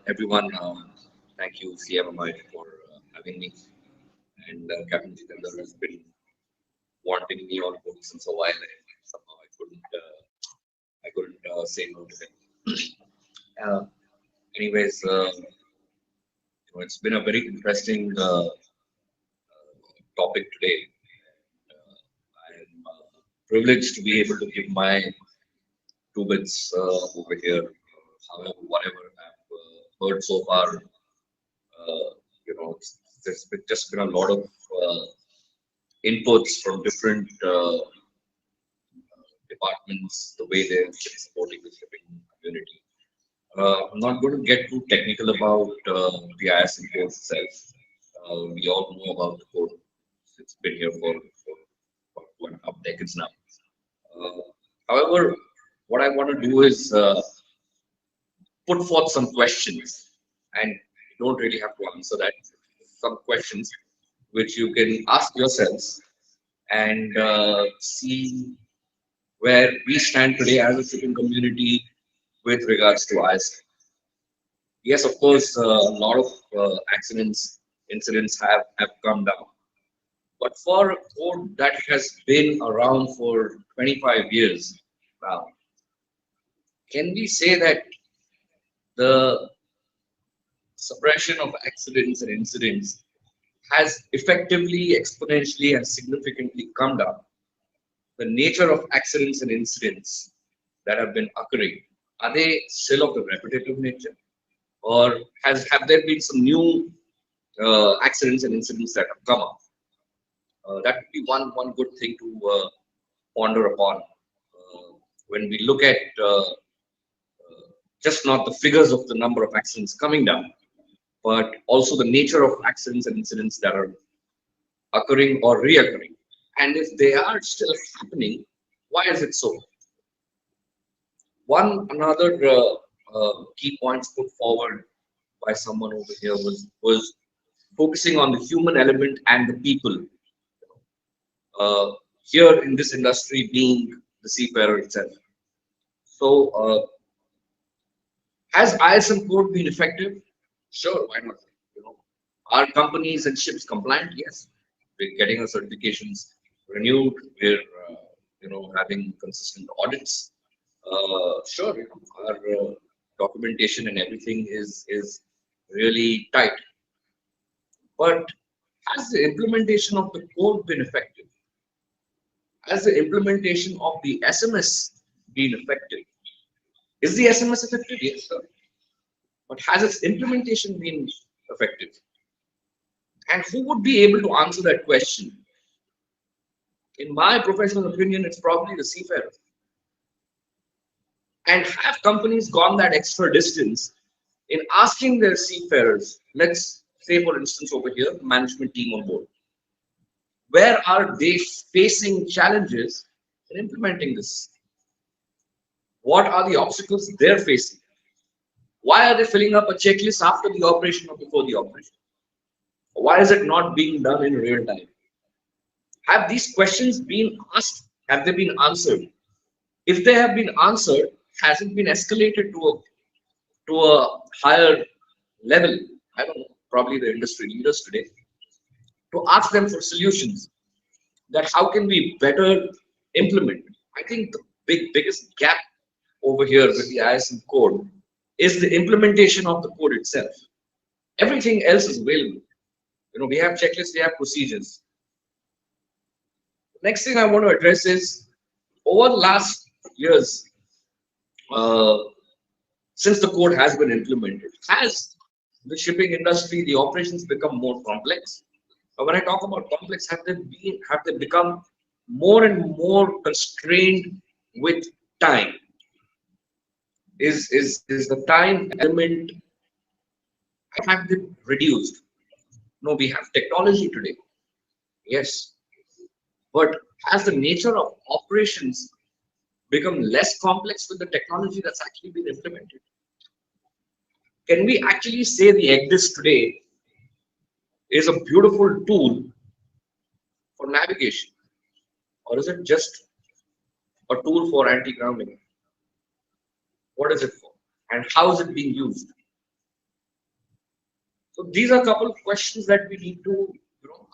Speaker 8: everyone. Thank you, CMMI, for having me. And Captain Jitendra has been wanting me on board since a while, and somehow I couldn't say no to him. Anyways, it's been a very interesting topic today. I'm privileged to be able to give my two bits over here. However, whatever I've heard so far, just been a lot of inputs from different departments, the way they're supporting the shipping community. I'm not going to get too technical about the ISM code itself. We all know about the code. It's been here for 1.5 decades now. However, what I want to do is put forth some questions, and you don't really have to answer that. Some questions which you can ask yourselves and see where we stand today as a shipping community with regards to ISM. Yes, of course, a lot of incidents have come down. But for a code that has been around for 25 years now, can we say that the suppression of accidents and incidents has effectively, exponentially, and significantly come down? The nature of accidents and incidents that have been occurring, are they still of the repetitive nature? Or have there been some new accidents and incidents that have come up? That would be one good thing to ponder upon when we look at just not the figures of the number of accidents coming down, but also the nature of accidents and incidents that are occurring or reoccurring. And if they are still happening, why is it so? Another key points put forward by someone over here was focusing on the human element and the people. Here in this industry being the seafarer itself. So has ISM code been effective? Sure, why not? Are companies and ships compliant? Yes, we're getting our certifications renewed. We're having consistent audits. Sure, our documentation and everything is really tight. But has the implementation of the code been effective? Has the implementation of the SMS been effective? Is the SMS effective? Yes, sir. But has its implementation been effective? And who would be able to answer that question? In my professional opinion, it's probably the seafarer. And have companies gone that extra distance in asking their seafarers, let's say for instance over here, the management team on board, where are they facing challenges in implementing this? What are the obstacles they're facing? Why are they filling up a checklist after the operation or before the operation? Why is it not being done in real time? Have these questions been asked? Have they been answered? If they have been answered, has it been escalated to a higher level? I don't know, probably the industry leaders today, to ask them for solutions that how can we better implement. I think the biggest gap over here with the ISM code is the implementation of the code itself. Everything else is available. We have checklists, we have procedures. Next thing I want to address is over the last years, since the code has been implemented, has the shipping industry, the operations become more complex? When I talk about complex, have they become more and more constrained with time? Is the time element, have they reduced? No, we have technology today. Yes. But has the nature of operations become less complex with the technology that's actually been implemented? Can we actually say the EGDIS today is a beautiful tool for navigation, or is it just a tool for anti-grounding? What is it for, and how is it being used? So these are a couple of questions that we need to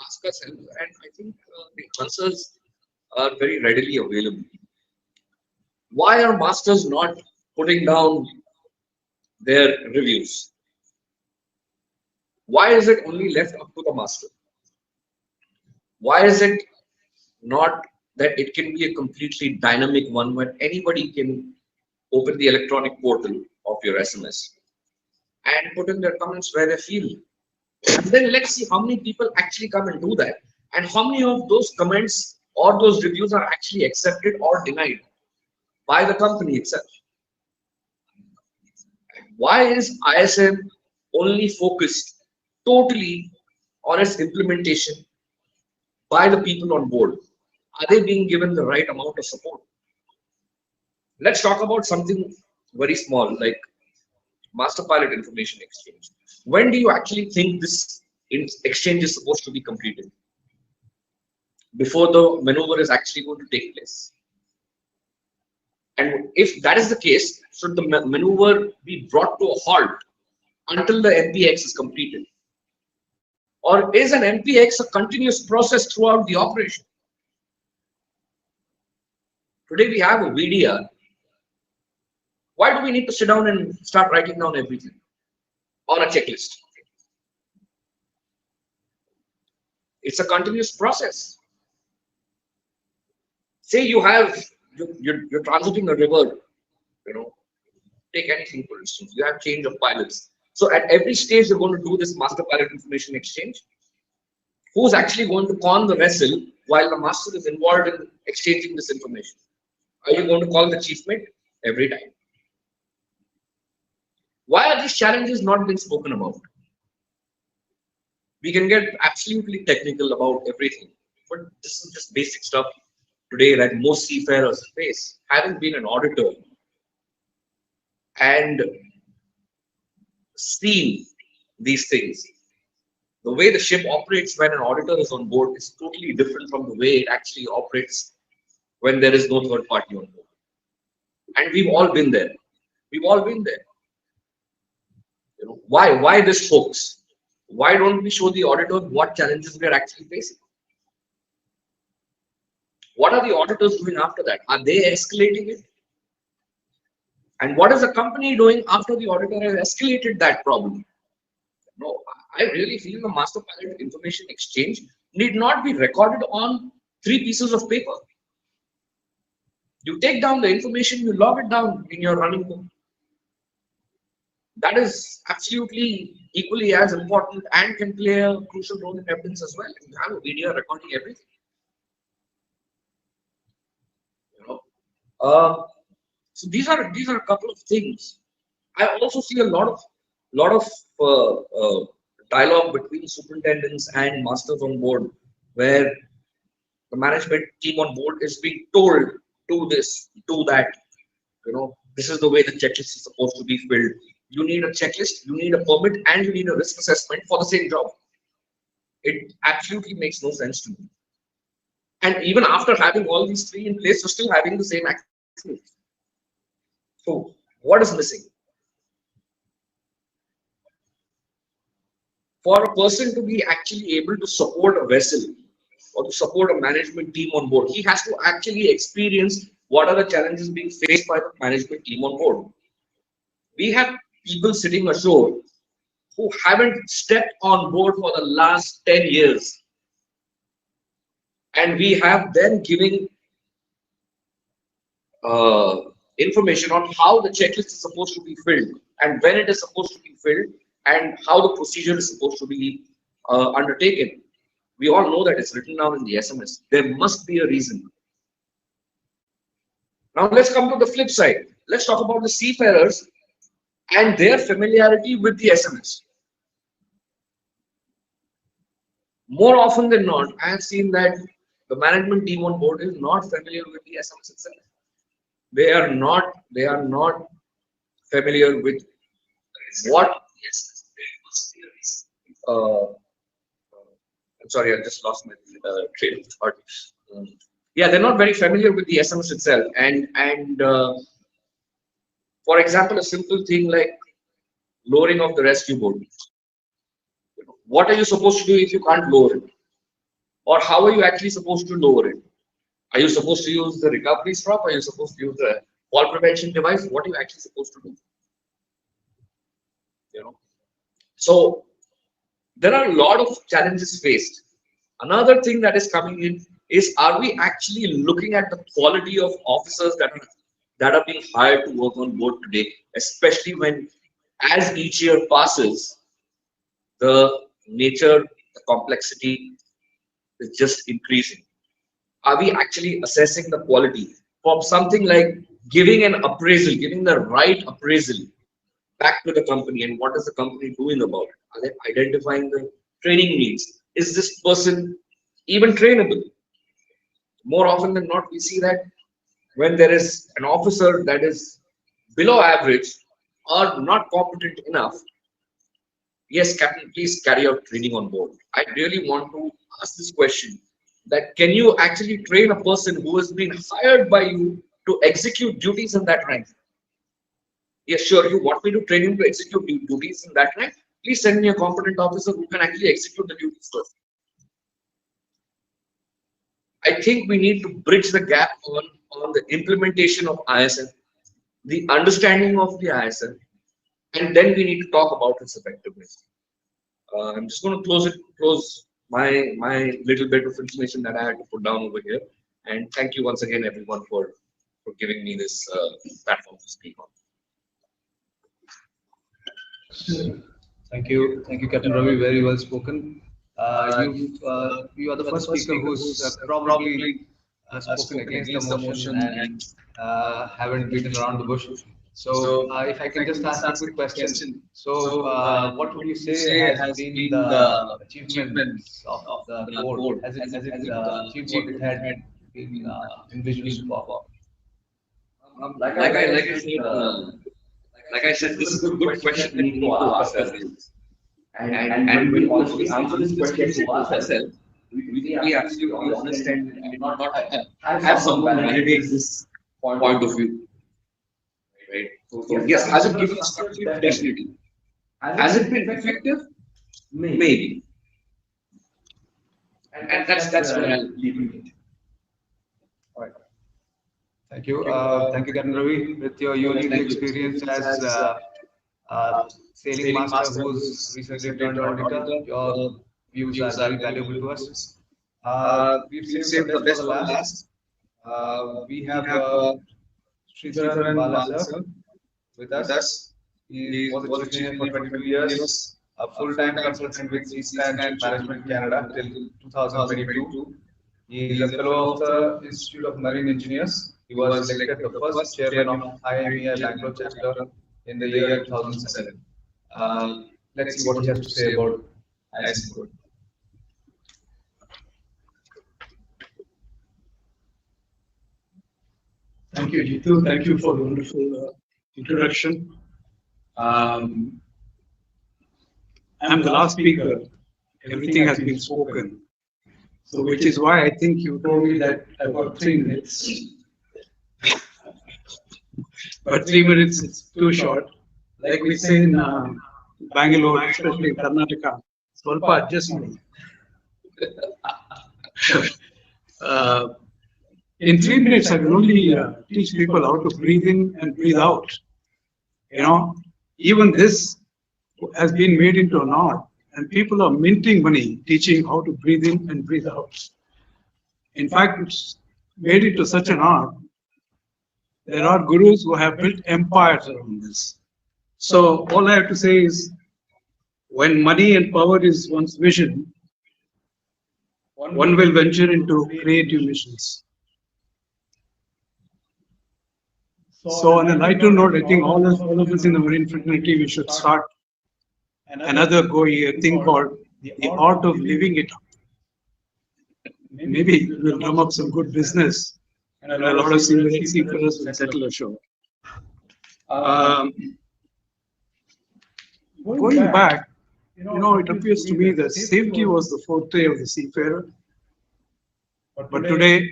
Speaker 8: ask ourselves, and I think the answers are very readily available. Why are masters not putting down their reviews? Why is it only left up to the master? Why is it not that it can be a completely dynamic one where anybody can open the electronic portal of your SMS and put in their comments where they feel? And then let's see how many people actually come and do that, and how many of those comments or those reviews are actually accepted or denied by the company itself. Why is ISM only focused totally on its implementation by the people on board? Are they being given the right amount of support? Let's talk about something very small like Master Pilot Information Exchange. When do you actually think this exchange is supposed to be completed? Before the maneuver is actually going to take place. And if that is the case, should the maneuver be brought to a halt until the MPX is completed? Or is an MPX a continuous process throughout the operation? Today we have a VDR. Why do we need to sit down and start writing down everything on a checklist? It's a continuous process. Say you're transiting a river, take anything for instance, you have change of pilots. So at every stage you're going to do this Master Pilot Information Exchange. Who's actually going to con the vessel while the master is involved in exchanging this information? Are you going to call the chief mate? Every time. Why are these challenges not being spoken about? We can get absolutely technical about everything, but this is just basic stuff today that most seafarers face. Having been an auditor and seen these things, the way the ship operates when an auditor is on board is totally different from the way it actually operates when there is no third party on board. And we've all been there. We've all been there. Why this focus? Why don't we show the auditor what challenges we are actually facing? What are the auditors doing after that? Are they escalating it? And what is the company doing after the auditor has escalated that problem? No, I really feel the Master Pilot Information Exchange need not be recorded on 3 pieces of paper. You take down the information, you log it down in your running book. That is absolutely equally as important and can play a crucial role in evidence as well. You have a video recording everything. So these are a couple of things. I also see a lot of dialogue between superintendents and masters on board, where the management team on board is being told, do this, do that. This is the way the checklist is supposed to be filled. You need a checklist, you need a permit, and you need a risk assessment for the same job. It absolutely makes no sense to me. And even after having all these 3 in place, you're still having the same activity. So what is missing? For a person to be actually able to support a vessel or to support a management team on board, he has to actually experience what are the challenges being faced by the management team on board. We have people sitting ashore who haven't stepped on board for the last 10 years. And we have them giving information on how the checklist is supposed to be filled and when it is supposed to be filled and how the procedure is supposed to be undertaken. We all know that it's written down in the SMS. There must be a reason. Now let's come to the flip side. Let's talk about the seafarers and their familiarity with the SMS. More often than not, I have seen that the management team on board is not familiar with the SMS itself. They are not familiar with what I'm sorry, I just lost my train of thought. Yeah, they're not very familiar with the SMS itself, and for example, a simple thing like lowering of the rescue boat. What are you supposed to do if you can't lower it? Or how are you actually supposed to lower it? Are you supposed to use the recovery strap? Are you supposed to use the fall prevention device? What are you actually supposed to do? So there are a lot of challenges faced. Another thing that is coming in is, are we actually looking at the quality of officers that are being hired to work on board today, especially when, as each year passes, the nature, the complexity is just increasing. Are we actually assessing the quality from something like giving an appraisal, giving the right appraisal back to the company, and what is the company doing about it? Are they identifying the training needs? Is this person even trainable? More often than not, we see that when there is an officer that is below average or not competent enough, yes, Captain, please carry out training on board. I really want to ask this question, that can you actually train a person who has been hired by you to execute duties in that rank? Yes, sure, you want me to train him to execute duties in that rank? Please send me a competent officer who can actually execute the duties first. I think we need to bridge the gap on the implementation of ISM, the understanding of the ISM, and then we need to talk about its effectiveness. I'm just going to close my little bit of information that I had to put down over here. And thank you once again, everyone, for giving me this platform to speak on.
Speaker 7: Thank you, Captain Ravi. Very well spoken. You are the first speaker who's probably spoken against the motion and haven't beaten around the bush. So, if I can just ask a quick question. So, what would you say has been the achievements of the board? Has it achieved what it had been envisioned for?
Speaker 8: Like I said, this is a good question that we need to ask ourselves. And when we honestly answer this question to ourselves, we actually honest and not have someone validate this point of view. Right? So yes, has it given us structure? Definitely. Has it been effective? Maybe. And that's where I'll leave it.
Speaker 7: All right. Thank you. Thank you, Captain Ravi. With your unique experience as sailing master who's recently turned auditor, your views are very valuable to us. We've saved the best for the last. We have Sridhar Bala sir with us. He was a chief engineer for 22 years, a full-time consultant with Seaspan Shipmanagement Canada till 2022. He is a fellow of the Institute of Marine Engineers. He was elected the first chairman of IMEI Bangalore chapter in the year 2007. Let's see what he has to say about ISM.
Speaker 9: Thank you, Jitu. Thank you for the wonderful introduction. I'm the last speaker. Everything has been spoken. So, which is why I think you told me that I've got 3 minutes. But 3 minutes is too short. Like we say in Bangalore, especially in Karnataka, Swalpa adjustment. In 3 minutes, I can only teach people how to breathe in and breathe out. Even this has been made into an art, and people are minting money teaching how to breathe in and breathe out. In fact, it's made into such an art. There are gurus who have built empires around this. So all I have to say is, when money and power is one's vision, one will venture into creative missions. So on a lighter note, I think all of us in the marine fraternity, we should start another thing called the art of living it up. Maybe we'll drum up some good business, and a lot of seafarers will settle ashore. Going back, it appears to me that safety was the forte of the seafarer, but today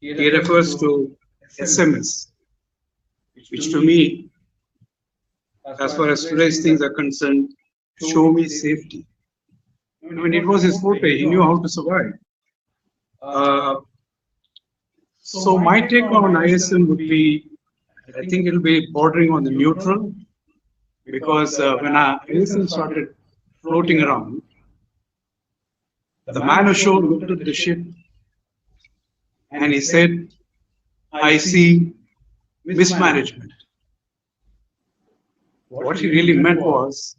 Speaker 9: he refers to SMS, which to me, as far as today's things are concerned, show me safety. When it was his forte, he knew how to survive. So my take on ISM would be, I think it'll be bordering on the neutral, because when ISM started floating around, the man ashore looked at the ship and he said, I see mismanagement. What he really meant was,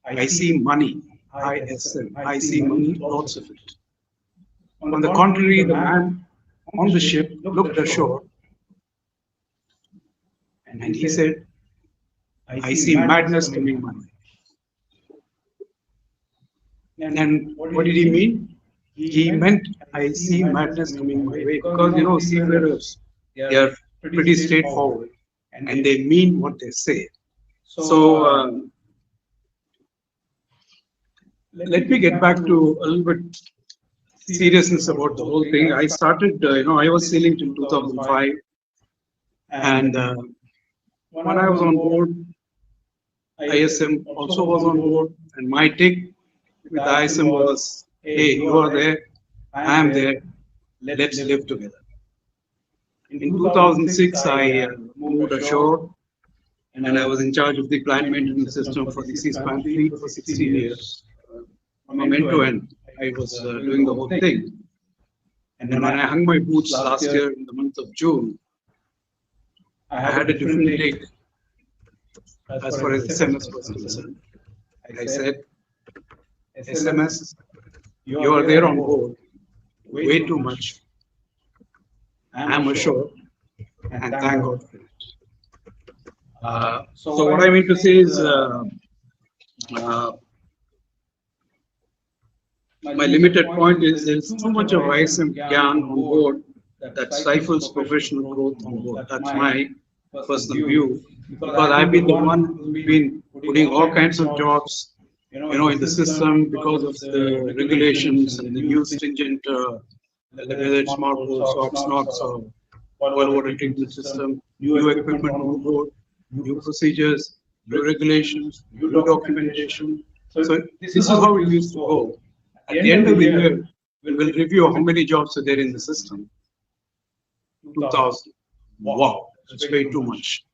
Speaker 9: I see money, ISM, I see money, lots of it. On the contrary, the man on the ship looked ashore and he said, I see madness coming my way. And what did he mean? He meant, I see madness coming my way, because seafarers, they are pretty straightforward and they mean what they say. So let me get back to a little bit seriousness about the whole thing. I started, I was sailing till 2005, and when I was on board, ISM also was on board, and my take with ISM was, hey, you are there, I am there, let's live together. In 2006, I moved ashore, and I was in charge of the plant maintenance system for the Seaspan fleet for 16 years. From end to end, I was doing the whole thing. And then when I hung my boots last year in the month of June, I had a different take as far as SMS was concerned. I said, SMS, you are there on board, way too much. I'm ashore, and thank God for it. So what I mean to say is, my limited point is there's too much of ISM gyan on board that stifles professional growth on board. That's my personal view, because I've been the one who's been putting all kinds of jobs, in the system because of the regulations and the new stringent, whether it's smart SOX, NOx, or oil water treatment system, new equipment on board, new procedures, new regulations, new documentation. So this is how it used to go. At the end of the year, we will review how many jobs are there in the system. 2,000. Wow, that's way too much.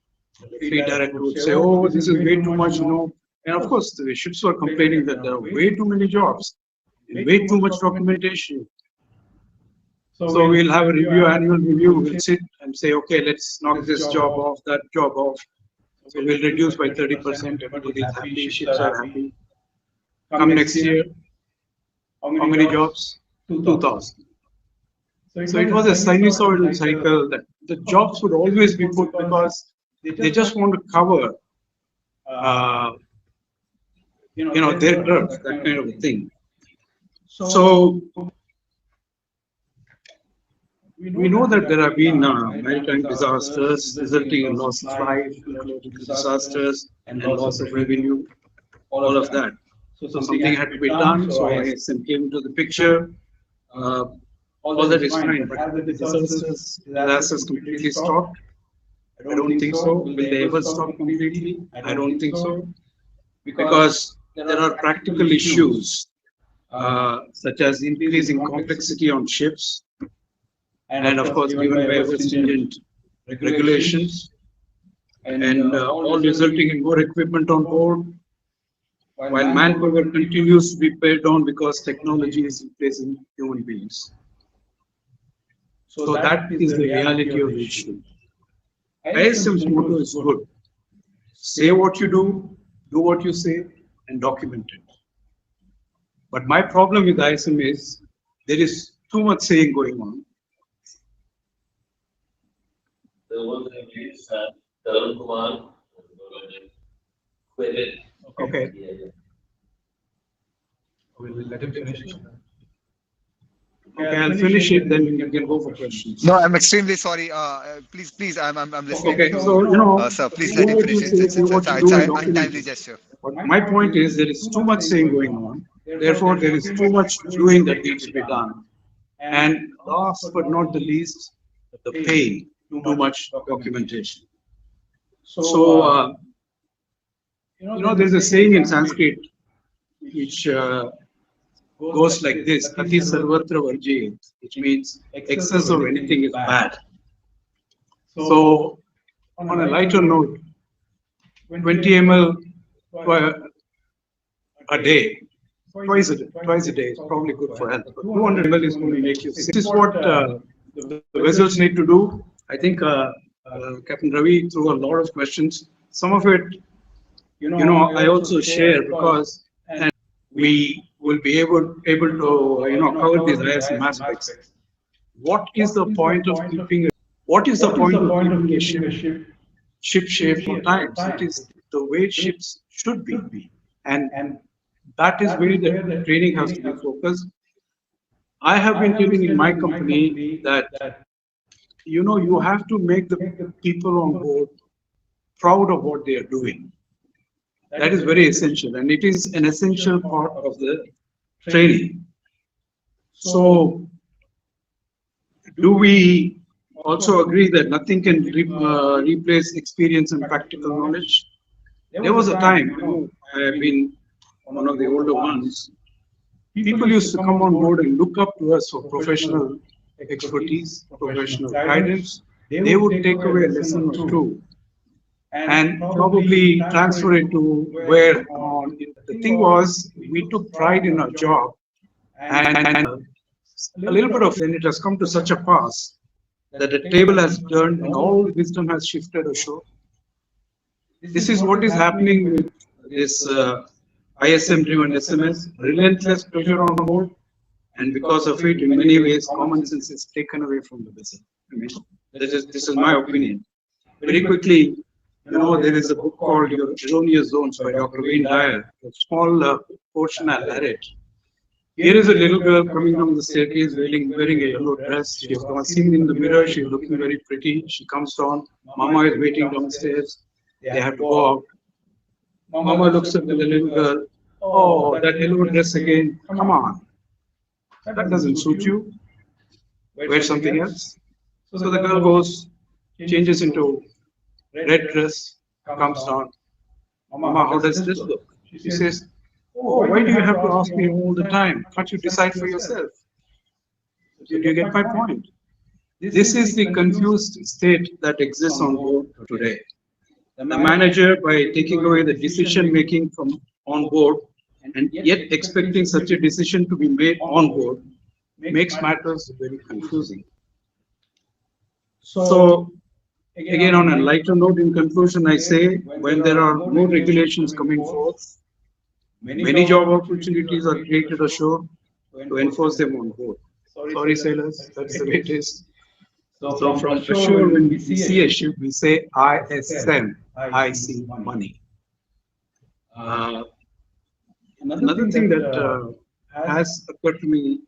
Speaker 9: The fleet director would say, oh, this is way too much, And of course, the ships were complaining that there are way too many jobs, way too much documentation. So we'll have a review, annual review. We'll sit and say, okay, let's knock this job off, that job off. So we'll reduce by 30%. Everybody's happy, ships are happy. Come next year, how many jobs? 2,000. So it was a sinusoidal cycle that the jobs would always be put because they just want to cover, their drugs, that kind of a thing. So we know that there have been maritime disasters resulting in loss of life, ecological disasters, and loss of revenue, all of that. So something had to be done. So ISM came into the picture. All that is fine, but have the disasters completely stopped? I don't think so. Will they ever stop completely? I don't think so. Because there are practical issues, such as increasing complexity on ships, and of course, given by ever stringent regulations, and all resulting in more equipment on board, while manpower continues to be pared down because technology is replacing human beings. So that is the reality of the issue. ISM's motto is good. Say what you do what you say, and document it. But my problem with ISM is there is too much saying going on.
Speaker 10: The one thing is Tarun Kumar.
Speaker 9: Okay.
Speaker 7: We'll let him finish.
Speaker 9: Okay, I'll finish it, then you can go for questions.
Speaker 4: No, I'm extremely sorry. Please, I'm listening
Speaker 9: Okay,
Speaker 4: to
Speaker 9: so
Speaker 4: you.
Speaker 9: you know,
Speaker 4: Sir, please
Speaker 9: do
Speaker 4: let him
Speaker 9: what you
Speaker 4: finish.
Speaker 9: say, do what you
Speaker 4: It's
Speaker 9: do, and
Speaker 4: an
Speaker 9: document
Speaker 4: untimely
Speaker 9: it.
Speaker 4: gesture.
Speaker 9: But my point is there is too much saying going on. Therefore, there is too much doing that needs to be done. And last but not the least, the paying, too much documentation. So, there's a saying in Sanskrit which goes like this: Ati sarvatra varjayet, which means excess of anything is bad. So, on a lighter note, 20 ml a day, twice a day is probably good for health, but 200 ml is going to make you sick. This is what the vessels need to do. I think Captain Ravi threw a lot of questions. Some of it, I also share because, and we will be able to, cover these ISM aspects. What is the point of keeping a ship shape on time? It is the way ships should be. And that is where the training has to be focused. I have been telling in my company that, you have to make the people on board proud of what they are doing. That is very essential, and it is an essential part of the training. So, do we also agree that nothing can replace experience and practical knowledge? There was a time, I have been one of the older ones, people used to come on board and look up to us for professional expertise, professional guidance. They would take away a lesson or two and probably transfer it to where on. The thing was, we took pride in our job, and a little bit of then it has come to such a pass that the table has turned and all wisdom has shifted ashore. This is what is happening with this ISM driven SMS, relentless pressure on board, and because of it, in many ways, common sense is taken away from the vessel. I mean, this is my opinion. Very quickly, there is a book called Your Erroneous Zones by Dr. Wayne Dyer. A small portion I'll narrate. Here is a little girl coming down the staircase wearing a yellow dress. She has seen in the mirror. She's looking very pretty. She comes down. Mama is waiting downstairs. They have to go out. Mama looks at the little girl. Oh, that yellow dress again. Come on. That doesn't suit you. Wear something else. So the girl goes, changes into red dress, comes down. Mama, how does this look? She says, oh, why do you have to ask me all the time? Can't you decide for yourself? Do you get my point? This is the confused state that exists on board today. The manager, by taking away the decision making from on board and yet expecting such a decision to be made on board, makes matters very confusing. So, again, on a lighter note, in conclusion, I say when there are no regulations coming forth, many job opportunities are created ashore to enforce them on board. Sorry, sailors, that's the way it is. So from ashore, when we see a ship, we say ISM, I see money. Another thing that has occurred to me,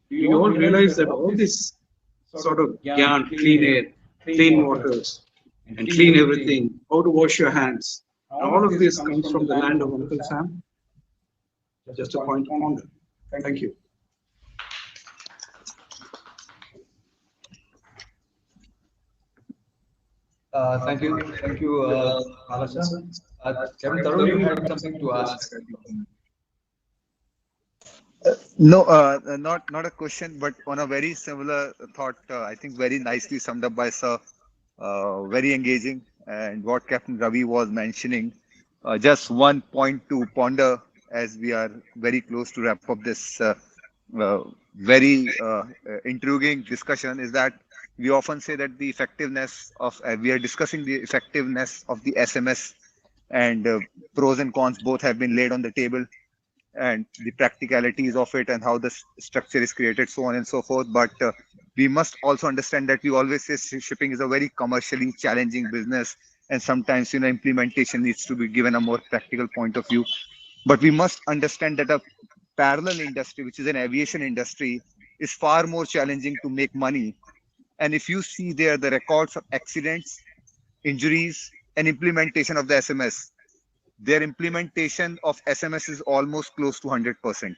Speaker 9: you all realize that all this sort of gyan, clean air, clean waters, and clean everything, how to wash your hands, all of this comes from the land of Uncle Sam. Just a point of honor. Thank you.
Speaker 7: Thank you, Alasha. Captain Tarun, you had something to ask.
Speaker 4: No, not a question, but on a very similar thought. I think very nicely summed up by Sir. Very engaging, and what Captain Ravi was mentioning. Just one point to ponder as we are very close to wrap up this very intriguing discussion is that we often say that the effectiveness of we are discussing the effectiveness of the SMS, and pros and cons both have been laid on the table, and the practicalities of it and how the structure is created, so on and so forth. But we must also understand that we always say shipping is a very commercially challenging business, and sometimes implementation needs to be given a more practical point of view. But we must understand that a parallel industry, which is an aviation industry, is far more challenging to make money. And if you see there the records of accidents, injuries, and implementation of the SMS, their implementation of SMS is almost close to 100%.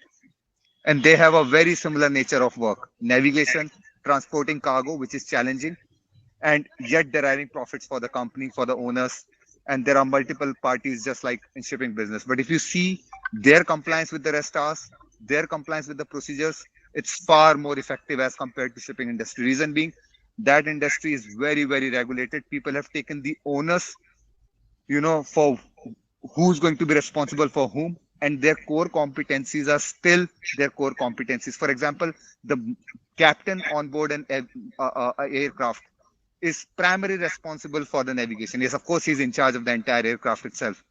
Speaker 4: And they have a very similar nature of work: navigation, transporting cargo, which is challenging, and yet deriving profits for the company, for the owners. And there are multiple parties just like in shipping business. But if you see their compliance with the rest hours, their compliance with the procedures, it's far more effective as compared to shipping industry. Reason being, that industry is very, very regulated. People have taken the onus, for who's going to be responsible for whom, and their core competencies are still their core competencies. For example, the captain on board an aircraft is primarily responsible for the navigation. Yes, of course, he's in charge of the entire aircraft itself.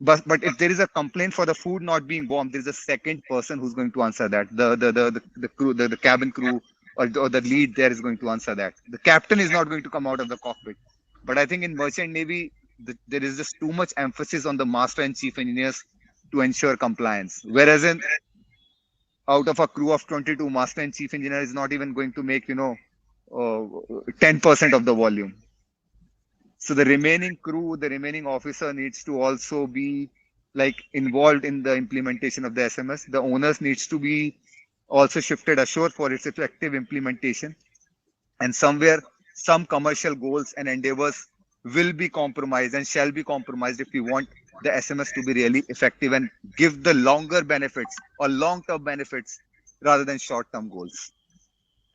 Speaker 4: But if there is a complaint for the food not being warm, there is a second person who's going to answer that. The crew, the cabin crew, or the lead there is going to answer that. The captain is not going to come out of the cockpit. But I think in merchant navy, there is just too much emphasis on the master and chief engineers to ensure compliance. Whereas out of a crew of 22, master and chief engineer is not even going to make 10% of the volume. So the remaining crew, the remaining officer needs to also be involved in the implementation of the SMS. The owners needs to be also shifted ashore for its effective implementation. And somewhere, some commercial goals and endeavors will be compromised and shall be compromised if we want the SMS to be really effective and give the longer benefits or long-term benefits rather than short-term goals.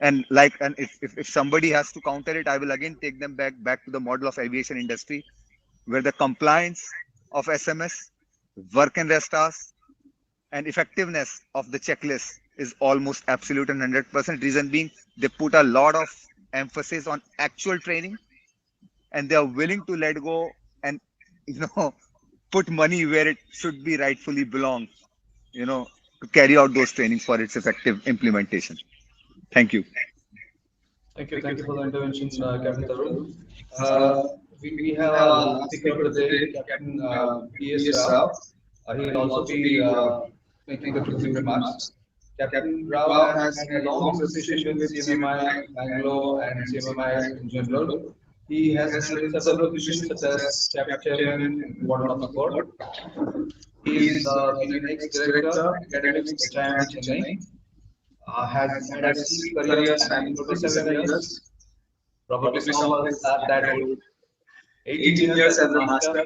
Speaker 4: And if somebody has to counter it, I will again take them back to the model of aviation industry, where the compliance of SMS, work and rest hours, and effectiveness of the checklist is almost absolute and 100%. Reason being, they put a lot of emphasis on actual training, and they are willing to let go and put money where it should be rightfully belong, to carry out those trainings for its effective implementation. Thank you.
Speaker 7: Thank you. Thank you for the intervention, Captain Tarun. We have our last speaker for the day, Captain BS Rao. He will also be making the closing remarks. Captain Rao has had a long association with CMMI, Anglo, and CMMI in general. He has held several positions such as Capt Chairman and Warden of the Court. He is been an ex-director, academics, HIMT Chennai. Has had a steep career spanning 27 years. Probably some of us are that old. 18 years as a master.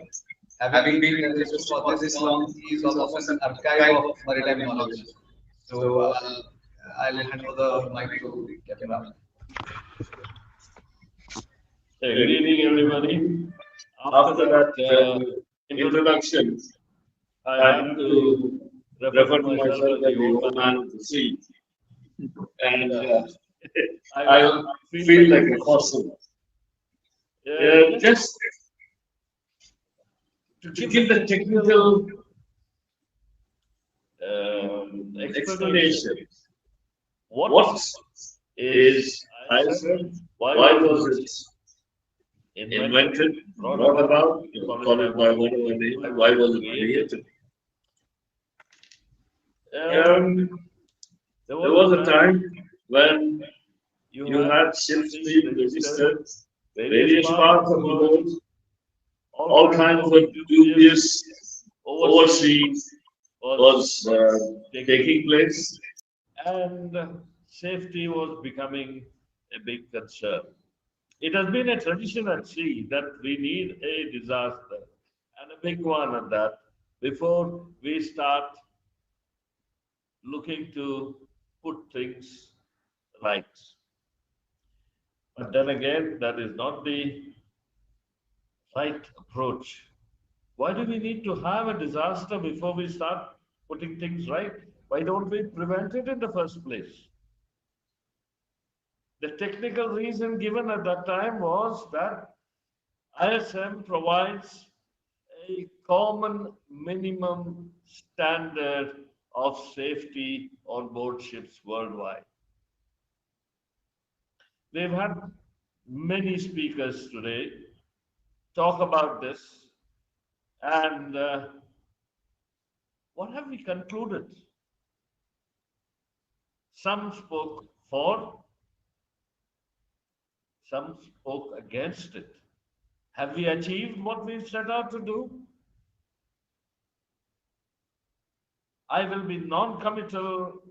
Speaker 7: Having been in the industry for this long, he is almost an archive of maritime knowledge. So I'll hand over the mic to Captain Rao.
Speaker 10: Good evening, everybody. After that introduction, I have to refer to myself as the old man of the sea. And I feel like a fossil. Just to give the technical explanation, what is ISM? Why was it invented, brought about, call it by whatever name, why was it created? There was a time when you had ships being registered, various parts of the world, all kinds of dubious overseas was taking place, and safety was becoming a big concern. It has been a tradition at sea that we need a disaster, and a big one at that, before we start looking to put things right. But then again, that is not the right approach. Why do we need to have a disaster before we start putting things right? Why don't we prevent it in the first place? The technical reason given at that time was that ISM provides a common minimum standard of safety on board ships worldwide. We've had many speakers today talk about this, and what have we concluded? Some spoke for, some spoke against it. Have we achieved what we set out to do? I will be non-committal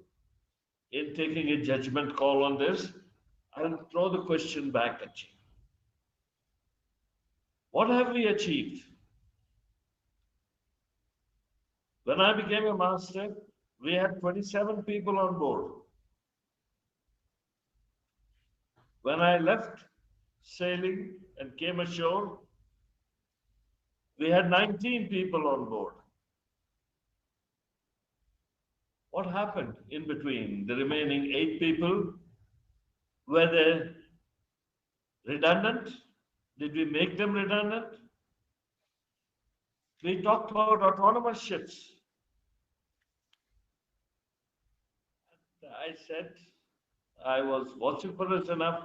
Speaker 10: in taking a judgment call on this. I'll throw the question back at you. What have we achieved? When I became a master, we had 27 people on board. When I left sailing and came ashore, we had 19 people on board. What happened in between? The remaining 8 people, were they redundant? Did we make them redundant? We talked about autonomous ships. I said I was vociferous enough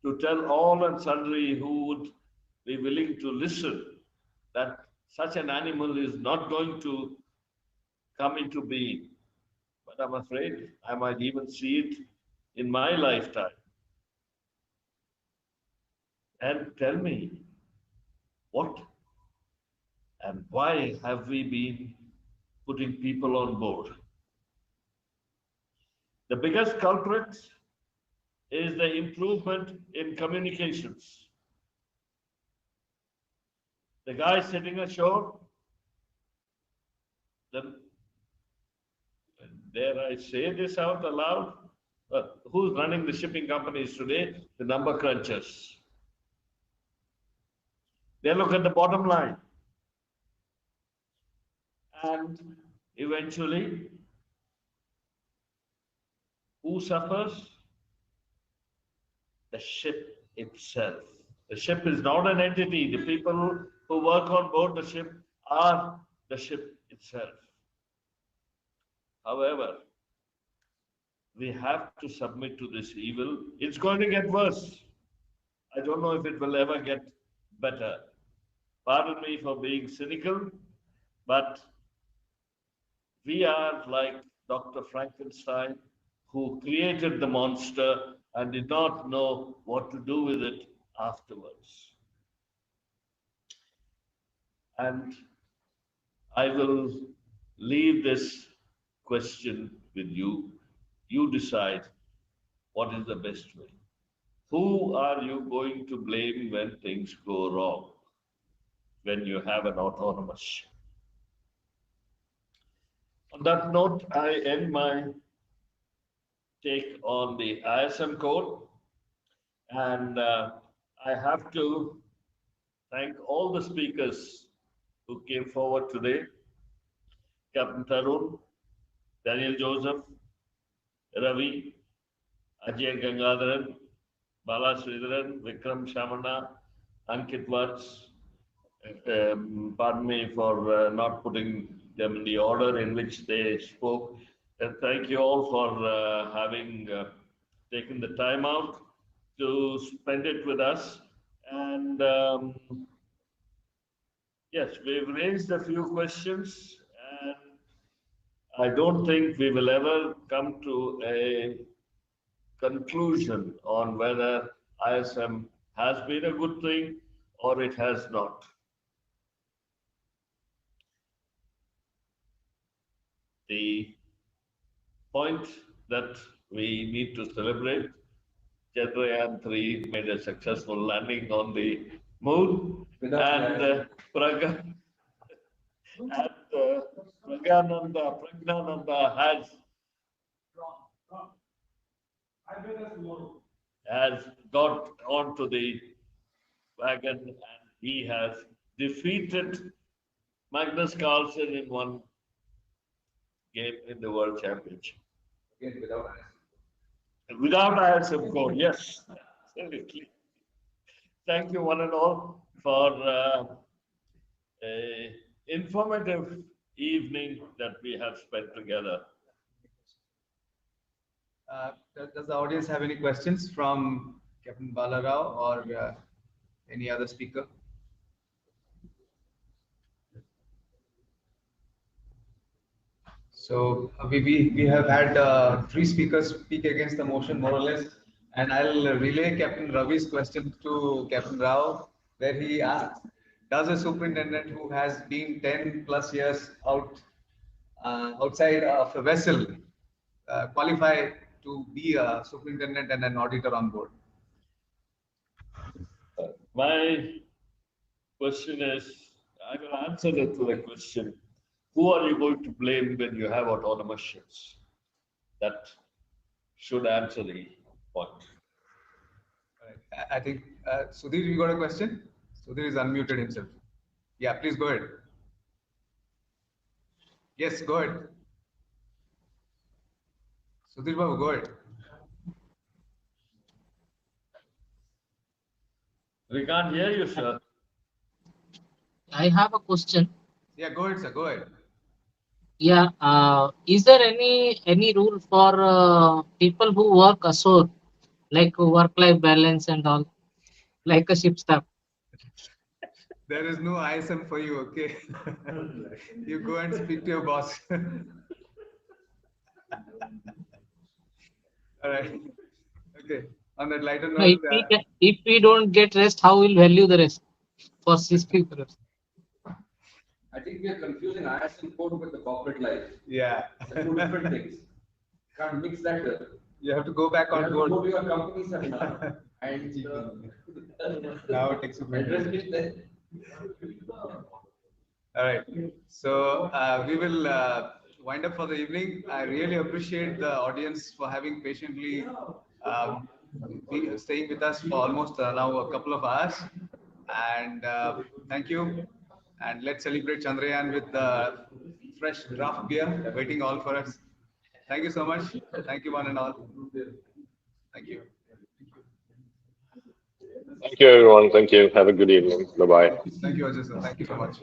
Speaker 10: to tell all and sundry who would be willing to listen that such an animal is not going to come into being. But I'm afraid I might even see it in my lifetime. And tell me, what and why have we been putting people on board? The biggest culprit is the improvement in communications. The guy sitting ashore, dare I say this out aloud? Who's running the shipping companies today? The number crunchers. They look at the bottom line. And eventually, who suffers? The ship itself. The ship is not an entity. The people who work on board the ship are the ship itself. However, we have to submit to this evil. It's going to get worse. I don't know if it will ever get better. Pardon me for being cynical, but we are like Dr. Frankenstein, who created the monster and did not know what to do with it afterwards. And I will leave this question with you. You decide what is the best way. Who are you going to blame when things go wrong, when you have an autonomous ship? On that note, I end my take on the ISM code, and I have to thank all the speakers who came forward today. Captain Tarun, Daniel Joseph, Ravi, Ajay Gangadharan, Bala Sridharan, Vikram Shamanna, Ankit Vats. Pardon me for not putting them in the order in which they spoke. And thank you all for having taken the time out to spend it with us. And yes, we've raised a few questions, and I don't think we will ever come to a conclusion on whether ISM has been a good thing or it has not. The point that we need to celebrate, Chandrayaan 3 made a successful landing on the moon, and Pragnananda has got onto the wagon, and he has defeated Magnus Carlsen in one game in the World Championship.
Speaker 7: Again,
Speaker 10: Without ISM code, yes, absolutely. Thank you one and all for a informative evening that we have spent together.
Speaker 7: Does the audience have any questions from Captain Bala Rao or any other speaker? So we have had three speakers speak against the motion more or less, and I'll relay Captain Ravi's question to Captain Rao, where he asked, does a superintendent who has been 10 plus years outside of a vessel qualify to be a superintendent and an auditor on board?
Speaker 10: My question is, I will answer it to the question, who are you going to blame when you have autonomous ships? That should answer the point.
Speaker 7: I think, Sudhir, you got a question? Sudhir is unmuted himself. Yeah, please go ahead. Yes, go ahead. Sudhir Babu, go ahead.
Speaker 10: We can't hear you, sir.
Speaker 11: I have a question.
Speaker 7: Yeah, go ahead, sir. Go ahead.
Speaker 11: Yeah, is there any rule for people who work ashore, like work-life balance and all, like a ship staff?
Speaker 7: There is no ISM for you, okay? You go and speak to your boss. All right. Okay. On that lighter
Speaker 11: No,
Speaker 7: note,
Speaker 11: if we don't get rest, how will value the rest for ship keepers?
Speaker 8: I think we are confusing ISM code with the corporate life.
Speaker 7: yeah,
Speaker 8: They're two different things. Can't mix that.
Speaker 7: you have to go back
Speaker 8: You
Speaker 7: on
Speaker 8: have to
Speaker 7: board.
Speaker 8: go to your companies and
Speaker 7: Now it takes a
Speaker 8: address
Speaker 7: minute.
Speaker 8: it there.
Speaker 7: All right. So we will wind up for the evening. I really appreciate the audience for having patiently staying with us for almost now a couple of hours. And thank you. And let's celebrate Chandrayaan with fresh draft beer waiting all for us. Thank you so much. Thank you, one and all. Thank you.
Speaker 12: Thank you, everyone. Thank you. Have a good evening. Bye-bye.
Speaker 7: Thank you, Ajay, sir. Thank you so much.